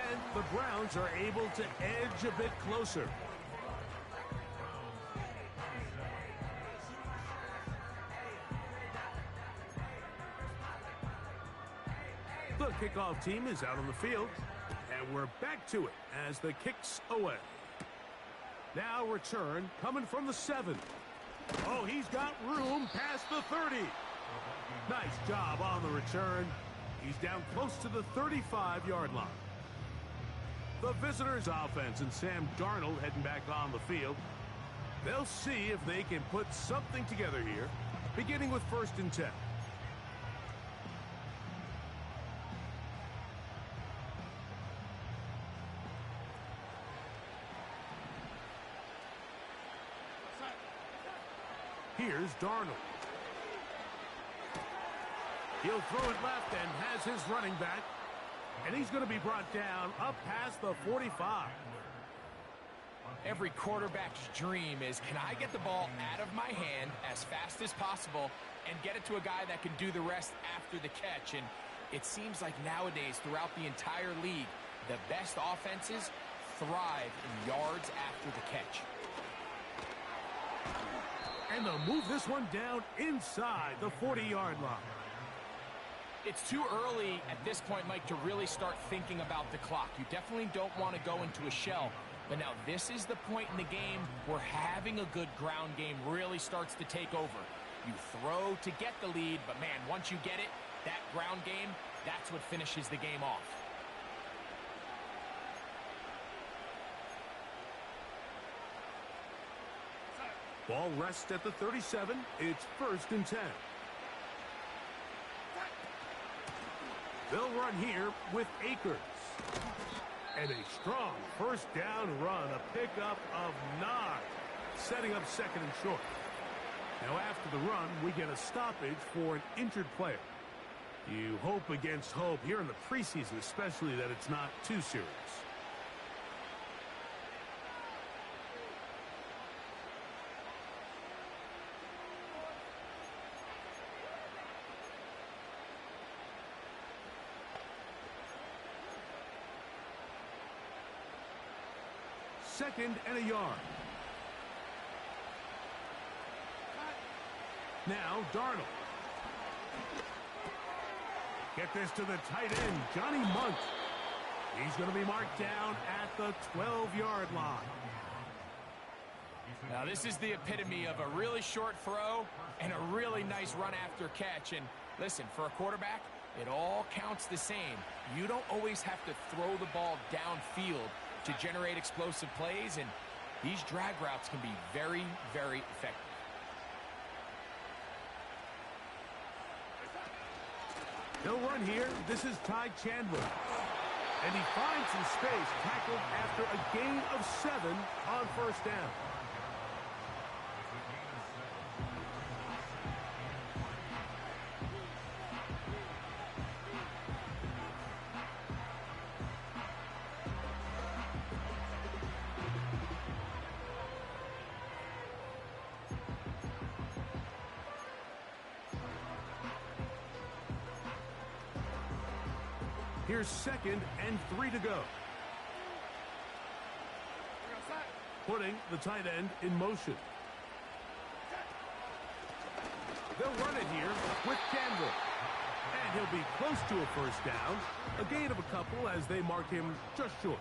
Speaker 2: And the Browns are able to edge a bit closer. The kickoff team is out on the field, and we're back to it as the kick's away. Now return coming from the 7. Oh, he's got room past the 30. Nice job on the return. He's down close to the 35-yard line. The visitors' offense and Sam Darnold heading back on the field. They'll see if they can put something together here, beginning with 1st and 10. Here's Darnold. He'll throw it left and has his running back. And he's going to be brought down up past the 45.
Speaker 3: Every quarterback's dream is, can I get the ball out of my hand as fast as possible and get it to a guy that can do the rest after the catch? And it seems like nowadays, throughout the entire league, the best offenses thrive in yards after the catch.
Speaker 2: And they'll move this one down inside the 40-yard line.
Speaker 3: It's too early at this point, Mike, to really start thinking about the clock. You definitely don't want to go into a shell. But now this is the point in the game where having a good ground game really starts to take over. You throw to get the lead, but man, once you get it, that ground game, that's what finishes the game off.
Speaker 2: Ball rests at the 37. It's 1st and 10. They'll run here with Akers. And a strong first down run, a pickup of 9, setting up second and short. Now after the run, we get a stoppage for an injured player. You hope against hope here in the preseason, especially that it's not too serious. Second and a yard. Now Darnold. Get this to the tight end, Johnny Munt. He's going to be marked down at the 12-yard line.
Speaker 3: Now this is the epitome of a really short throw and a really nice run after catch. And listen, for a quarterback, it all counts the same. You don't always have to throw the ball downfield to generate explosive plays, and these drag routes can be very, very effective.
Speaker 2: He'll run here. This is Ty Chandler. And he finds some space, tackled after a gain of 7 on first down. Here's second and 3 to go. Putting the tight end in motion. They'll run it here with Campbell. And he'll be close to a first down. A gain of a couple as they mark him just short.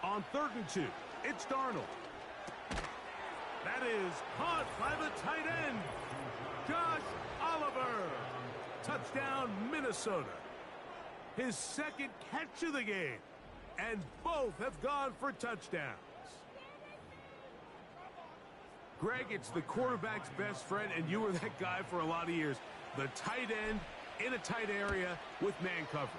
Speaker 2: On 3rd and 2, it's Darnold. That is caught by the tight end, Josh Oliver. Touchdown, Minnesota. His second catch of the game, and both have gone for touchdowns. Greg, it's the quarterback's best friend, and you were that guy for a lot of years. The tight end in a tight area with man coverage.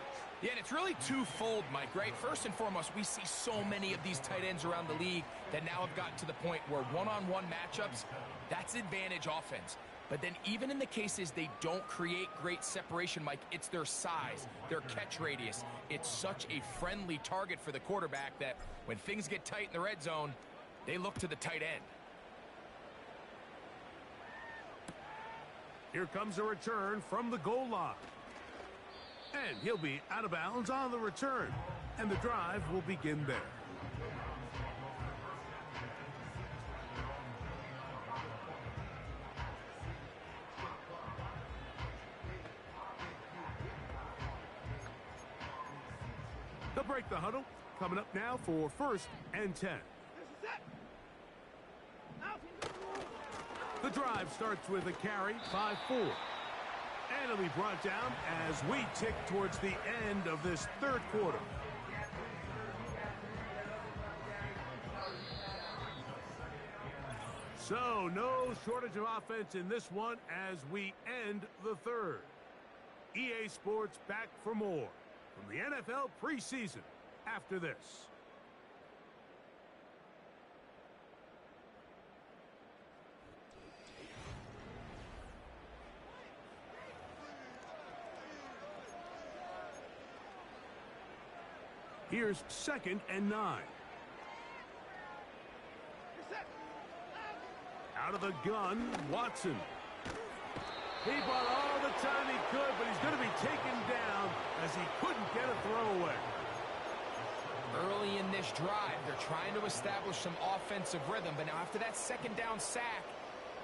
Speaker 3: Yeah, and it's really twofold, Mike, right? First and foremost, we see so many of these tight ends around the league that now have gotten to the point where one-on-one matchups, that's advantage offense. But then even in the cases they don't create great separation, Mike, it's their size, their catch radius. It's such a friendly target for the quarterback that when things get tight in the red zone, they look to the tight end.
Speaker 2: Here comes a return from the goal line. And he'll be out of bounds on the return. And the drive will begin there. They'll break the huddle. Coming up now for 1st and 10. The drive starts with a carry, 5-4. And it'll be brought down as we tick towards the end of this 3rd quarter. So, no shortage of offense in this one as we end the 3rd. EA Sports back for more from the NFL preseason after this. Here's 2nd and 9. Out of the gun, Watson. He bought all the time he could, but he's going to be taken down as he couldn't get a throw away.
Speaker 3: Early in this drive, they're trying to establish some offensive rhythm, but now after that 2nd down sack,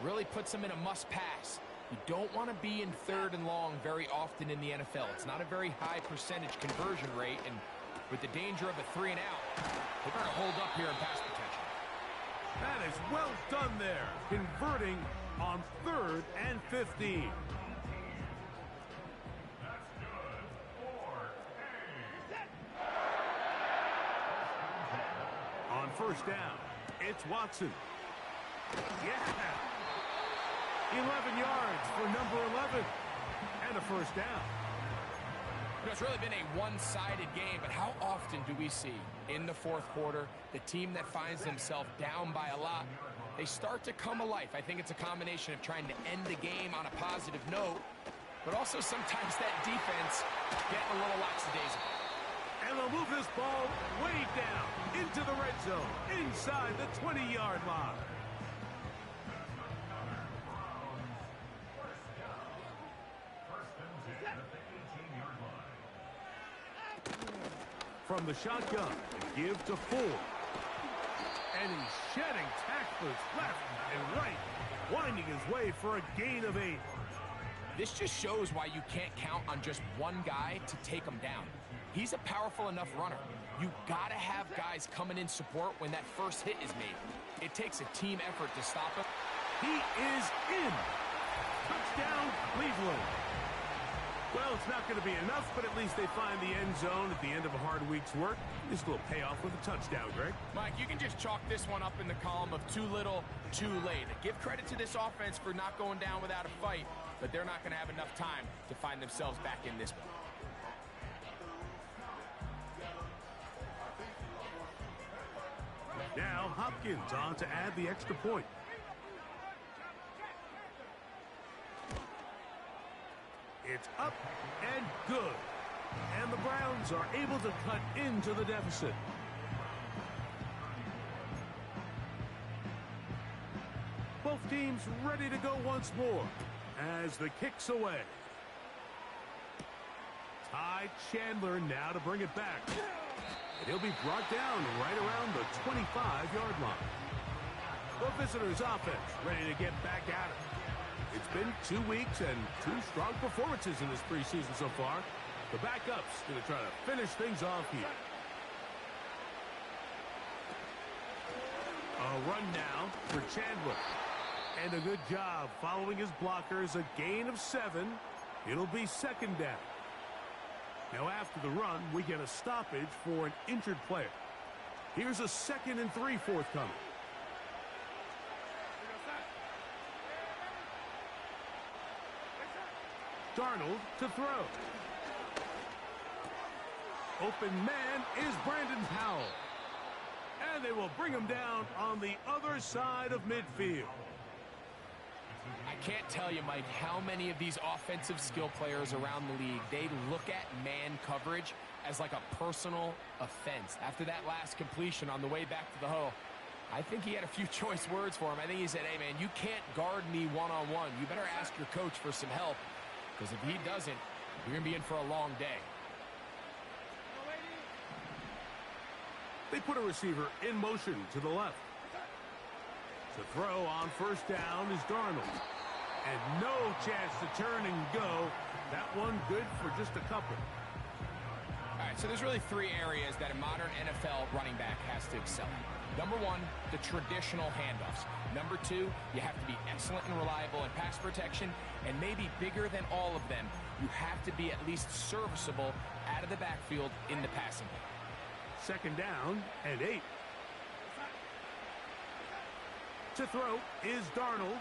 Speaker 3: really puts them in a must-pass. You don't want to be in 3rd and long very often in the NFL. It's not a very high percentage conversion rate, and with the danger of a 3 and out, they're going to hold up here in pass protection.
Speaker 2: That is well done there, converting on 3rd and 15. first down. It's Watson. Yeah! 11 yards for number 11. And a first down.
Speaker 3: It's really been a one-sided game, but how often do we see in the fourth quarter the team that finds themselves down by a lot, they start to come alive? I think it's a combination of trying to end the game on a positive note, but also sometimes that defense getting a little lackadaisical.
Speaker 2: And they'll move this ball way down into the red zone, inside the 20-yard line. From the shotgun, give to Ford. And he's shedding tacklers left and right, winding his way for a gain of 8.
Speaker 3: This just shows why you can't count on just one guy to take him down. He's a powerful enough runner. You gotta have guys coming in support when that first hit is made. It takes a team effort to stop him.
Speaker 2: He is in. Touchdown, Cleveland. Well, it's not going to be enough, but at least they find the end zone at the end of a hard week's work. This will pay off with a touchdown, Greg.
Speaker 3: Mike, you can just chalk this one up in the column of too little, too late. Give credit to this offense for not going down without a fight, but they're not going to have enough time to find themselves back in this one.
Speaker 2: Now Hopkins on to add the extra point. It's up and good. And the Browns are able to cut into the deficit. Both teams ready to go once more as the kick's away. Ty Chandler now to bring it back. And he'll be brought down right around the 25-yard line. The visitors' offense ready to get back at it. It's been 2 weeks and 2 strong performances in this preseason so far. The backup's going to try to finish things off here. A run now for Chandler. And a good job following his blockers. A gain of 7. It'll be second down. Now after the run, we get a stoppage for an injured player. Here's a 2nd and 3 forthcoming. Darnold to throw. Open man is Brandon Powell. And they will bring him down on the other side of midfield.
Speaker 3: I can't tell you, Mike, how many of these offensive skill players around the league, they look at man coverage as like a personal offense. After that last completion on the way back to the huddle, I think he had a few choice words for him. I think he said, hey, man, you can't guard me one-on-one. You better ask your coach for some help, because if he doesn't, you're going to be in for a long day.
Speaker 2: They put a receiver in motion to the left. To throw on first down is Darnold. And no chance to turn and go. That one good for just a couple.
Speaker 3: All right, so there's really 3 areas that a modern NFL running back has to excel in. Number 1, the traditional handoffs. Number 2, you have to be excellent and reliable in pass protection. And maybe bigger than all of them, you have to be at least serviceable out of the backfield in the passing game.
Speaker 2: Second down and 8. To throw is Darnold.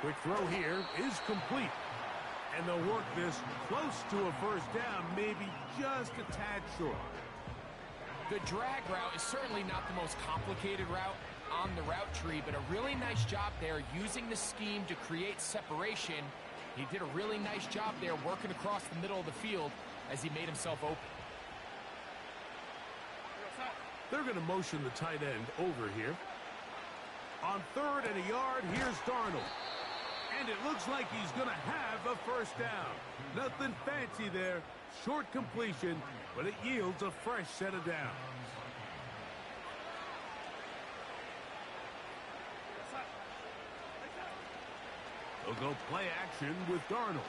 Speaker 2: Quick throw here is complete. And they'll work this close to a first down, maybe just a tad short.
Speaker 3: The drag route is certainly not the most complicated route on the route tree, but a really nice job there using the scheme to create separation. He did a really nice job there working across the middle of the field as he made himself open.
Speaker 2: They're going to motion the tight end over here. On 3rd and a yard, here's Darnold. And it looks like he's going to have a first down. Nothing fancy there. Short completion, but it yields a fresh set of downs. They'll go play action with Darnold.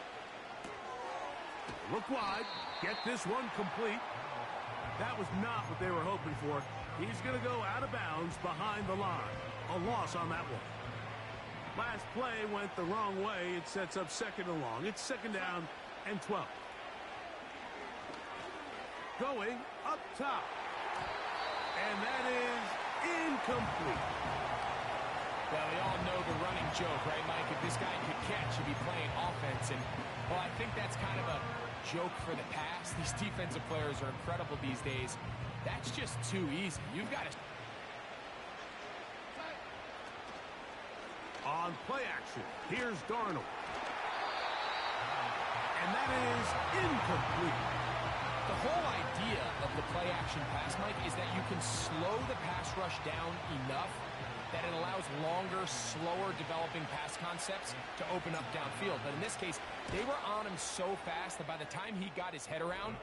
Speaker 2: Look wide. Get this one complete. That was not what they were hoping for. He's going to go out of bounds behind the line. A loss on that one. Last play went the wrong way. It sets up 2nd and long. It's 2nd down and 12. Going up top. And that is incomplete.
Speaker 3: Well, we all know the running joke, right, Mike? If this guy could catch, he'd be playing offense. And, well, I think that's kind of a joke for the past. These defensive players are incredible these days. That's just too easy. You've got to...
Speaker 2: On play action, here's Darnold. And that is incomplete.
Speaker 3: The whole idea of the play action pass, Mike, is that you can slow the pass rush down enough that it allows longer, slower developing pass concepts to open up downfield. But in this case, they were on him so fast that by the time he got his head around,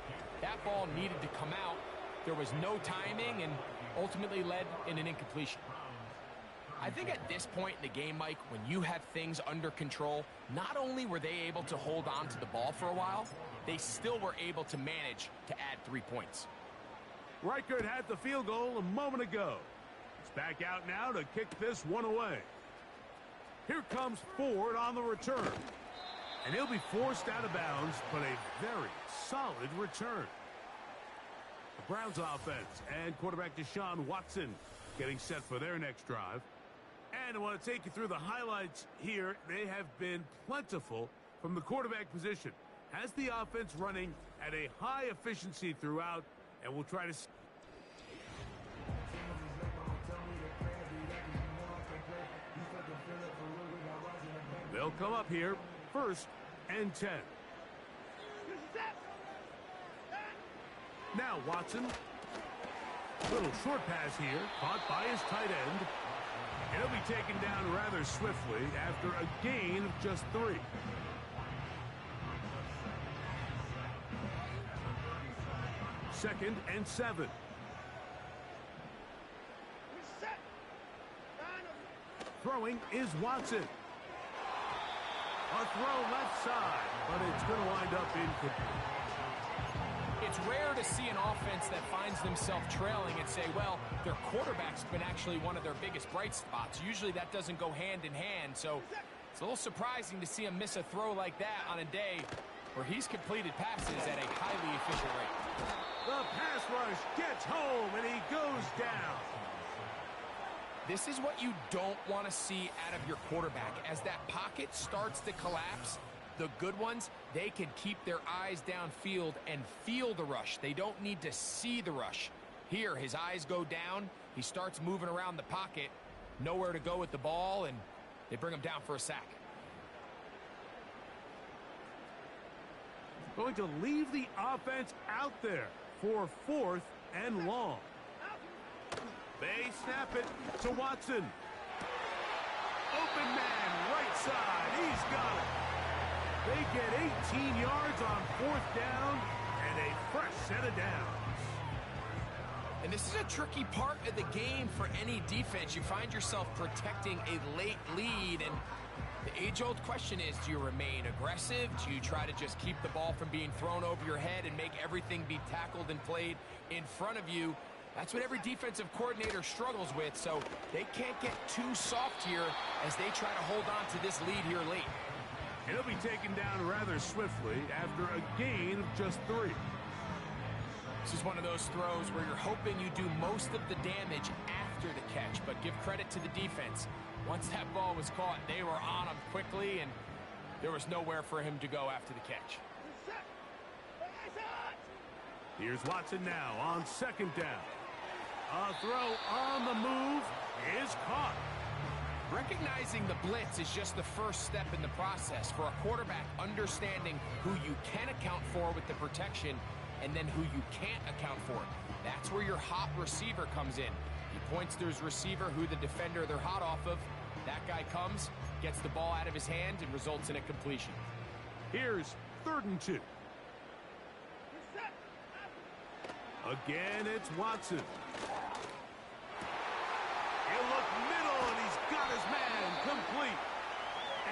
Speaker 3: that ball needed to come out. There was no timing and ultimately led in an incompletion. I think at this point in the game, Mike, when you have things under control, not only were they able to hold on to the ball for a while, they still were able to manage to add 3 points.
Speaker 2: Reichert had the field goal a moment ago. He's back out now to kick this one away. Here comes Ford on the return. And he'll be forced out of bounds, but a very solid return. The Browns offense and quarterback Deshaun Watson getting set for their next drive. And I want to take you through the highlights here. They have been plentiful from the quarterback position. Has the offense running at a high efficiency throughout, and we'll try to... They'll come up here, 1st and 10. Now Watson. Little short pass here, caught by his tight end. And he'll be taken down rather swiftly after a gain of just 3. Second and 7. Throwing is Watson. A throw left side, but it's going to wind up incomplete.
Speaker 3: It's rare to see an offense that finds themselves trailing and say, well, their quarterback's been actually one of their biggest bright spots. Usually that doesn't go hand in hand, so it's a little surprising to see him miss a throw like that on a day where he's completed passes at a highly efficient rate.
Speaker 2: The pass rush gets home, and he goes down.
Speaker 3: This is what you don't want to see out of your quarterback. As that pocket starts to collapse, the good ones, they can keep their eyes downfield and feel the rush. They don't need to see the rush. Here, his eyes go down. He starts moving around the pocket. Nowhere to go with the ball, and they bring him down for a sack.
Speaker 2: Going to leave the offense out there for 4th and long. They snap it to Watson. Open man, right side. He's got it. They get 18 yards on 4th down and a fresh set of downs.
Speaker 3: And this is a tricky part of the game for any defense. You find yourself protecting a late lead, and the age-old question is, do you remain aggressive? Do you try to just keep the ball from being thrown over your head and make everything be tackled and played in front of you? That's what every defensive coordinator struggles with, so they can't get too soft here as they try to hold on to this lead here late.
Speaker 2: He'll be taken down rather swiftly after a gain of just 3.
Speaker 3: This is one of those throws where you're hoping you do most of the damage after the catch, but give credit to the defense. Once that ball was caught, they were on him quickly, and there was nowhere for him to go after the catch.
Speaker 2: Here's Watson now on 2nd down. A throw on the move is caught.
Speaker 3: Recognizing the blitz is just the first step in the process for a quarterback, understanding who you can account for with the protection and then who you can't account for. That's where your hot receiver comes in. He points to his receiver, who the defender they're hot off of. That guy comes, gets the ball out of his hand, and results in a completion.
Speaker 2: Here's 3rd and 2. Again, it's Watson. He'll look middle, and he's got his man complete.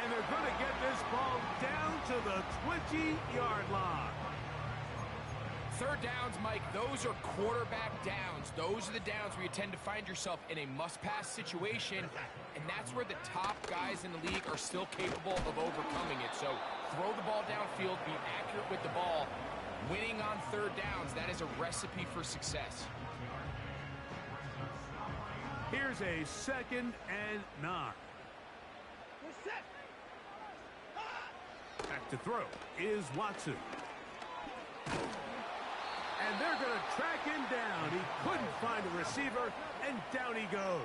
Speaker 2: And they're going to get this ball down to the 20-yard line.
Speaker 3: 3rd downs, Mike, those are quarterback downs. Those are the downs where you tend to find yourself in a must-pass situation, and that's where the top guys in the league are still capable of overcoming it. So throw the ball downfield, be accurate with the ball. Winning on 3rd downs, that is a recipe for success.
Speaker 2: Here's a 2nd and 9. Back to throw is Watson. And they're going to track him down. He couldn't find a receiver, and down he goes.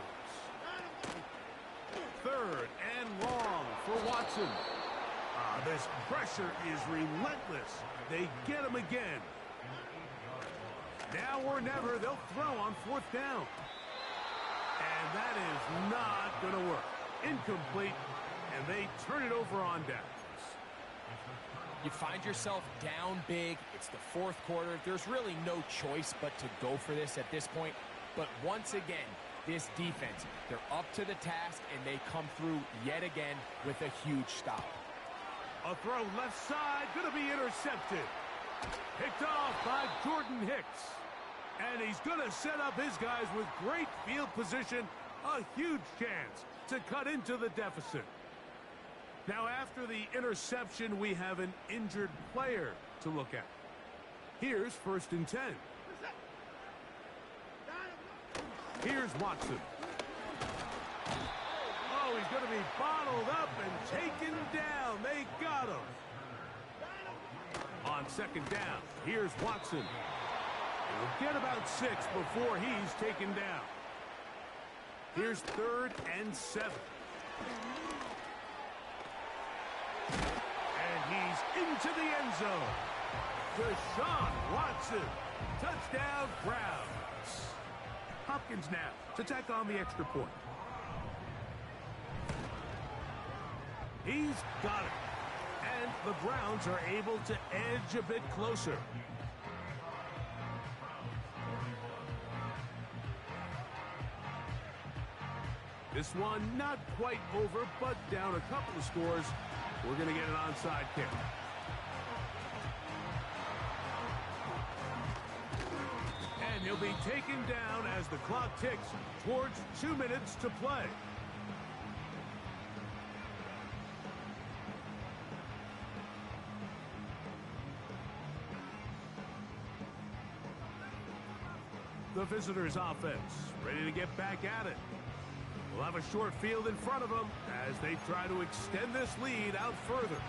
Speaker 2: 3rd and long for Watson. This pressure is relentless. They get him again. Now or never, they'll throw on 4th down. And that is not going to work. Incomplete, and they turn it over on downs.
Speaker 3: You find yourself down big. It's the 4th quarter. There's really no choice but to go for this at this point. But once again, this defense, they're up to the task, and they come through yet again with a huge stop.
Speaker 2: A throw left side, going to be intercepted. Picked off by Jordan Hicks. And he's going to set up his guys with great field position. A huge chance to cut into the deficit. Now, after the interception, we have an injured player to look at. Here's 1st and 10. Here's Watson. Oh, he's going to be bottled up and taken down. They got him. On 2nd down, here's Watson. He'll get about 6 before he's taken down. Here's 3rd and 7. And he's into the end zone. Deshaun Watson. Touchdown, Browns. Hopkins now to tack on the extra point. He's got it. And the Browns are able to edge a bit closer. This one not quite over, but down a couple of scores. We're going to get an onside kick. And he'll be taken down as the clock ticks towards 2 minutes to play. The visitors' offense ready to get back at it. We'll have a short field in front of them as they try to extend this lead out further.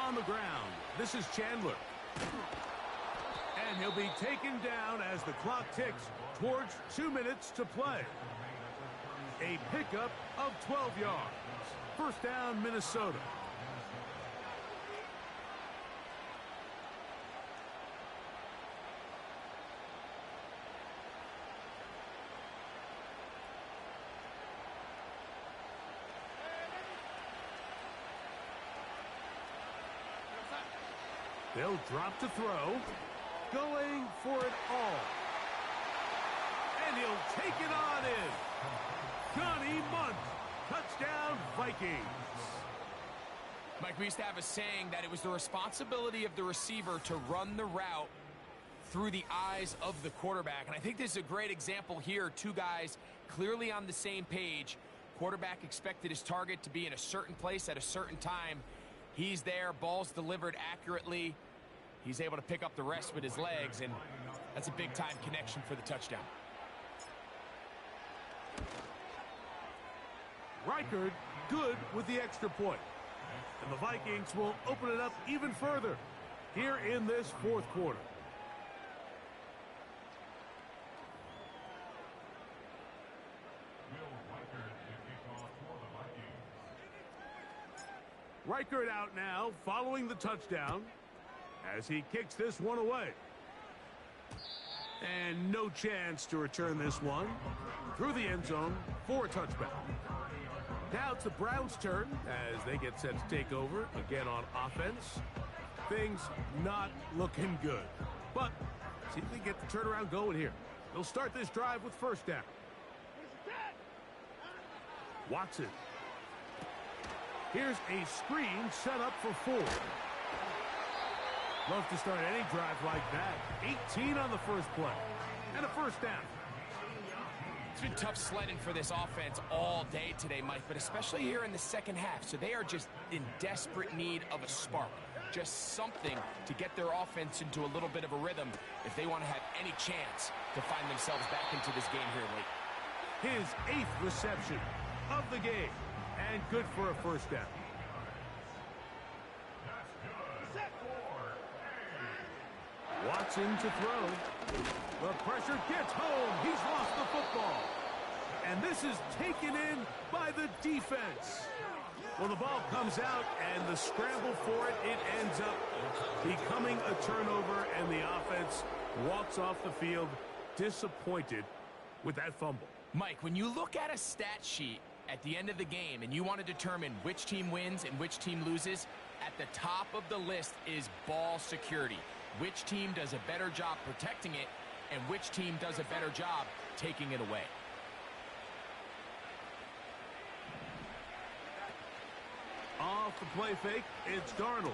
Speaker 2: On the ground, this is Chandler. And he'll be taken down as the clock ticks towards 2 minutes to play. A pickup of 12 yards. 1st down, Minnesota. They'll drop to throw. Going for it all. And he'll take it on in. Johnny Munt. Touchdown, Vikings.
Speaker 3: Mike, we used to have a saying that it was the responsibility of the receiver to run the route through the eyes of the quarterback. And I think this is a great example here. 2 guys clearly on the same page. Quarterback expected his target to be in a certain place at a certain time. He's there. Ball's delivered accurately. He's able to pick up the rest with his legs, and that's a big-time connection for the touchdown.
Speaker 2: Reichard good with the extra point. And the Vikings will open it up even further here in this 4th quarter. Reichard out now following the touchdown as he kicks this one away. And no chance to return this one through the end zone for a touchback. Now it's the Browns' turn as they get set to take over again on offense. Things not looking good. But see if they get the turnaround going here. They'll start this drive with 1st down. Watson. Here's a screen set up for 4. Love to start any drive like that. 18 on the first play. And a first down.
Speaker 3: It's been tough sledding for this offense all day today, Mike, but especially here in the second half. So they are just in desperate need of a spark. Just something to get their offense into a little bit of a rhythm if they want to have any chance to find themselves back into this game here late.
Speaker 2: His 8th reception of the game. And good for a first down. Watson to throw. The pressure gets home. He's lost the football. And this is taken in by the defense. Well, the ball comes out, and the scramble for it, it ends up becoming a turnover, and the offense walks off the field disappointed with that fumble.
Speaker 3: Mike, when you look at a stat sheet at the end of the game and you want to determine which team wins and which team loses, at the top of the list is ball security. Which team does a better job protecting it, and which team does a better job taking it away.
Speaker 2: Off the play fake, it's Darnold.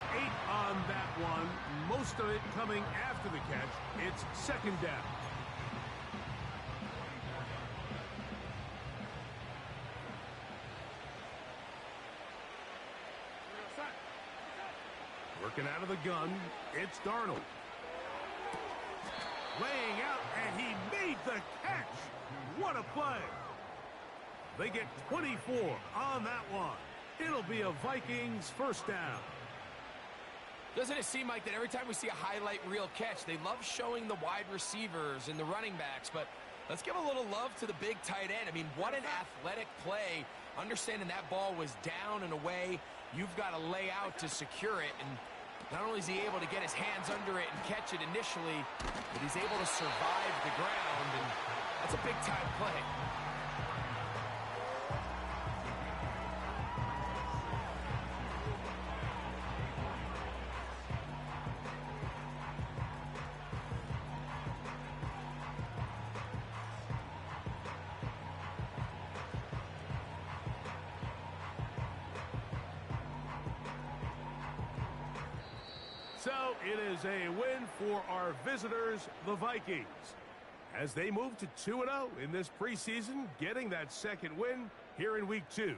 Speaker 2: 8 on that one. Most of it coming after the catch. It's second down. Working out of the gun, it's Darnold. Laying out, and he made the catch. What a play. They get 24 on that one. It'll be a Vikings first down.
Speaker 3: Doesn't it seem like that every time we see a highlight reel catch, they love showing the wide receivers and the running backs, but let's give a little love to the big tight end. I mean, what an athletic play. Understanding that ball was down and away, you've got to lay out to secure it, and not only is he able to get his hands under it and catch it initially, but he's able to survive the ground, and that's a big-time play.
Speaker 2: So it is a win for our visitors, the Vikings, as they move to 2-0 in this preseason, getting that second win here in Week 2.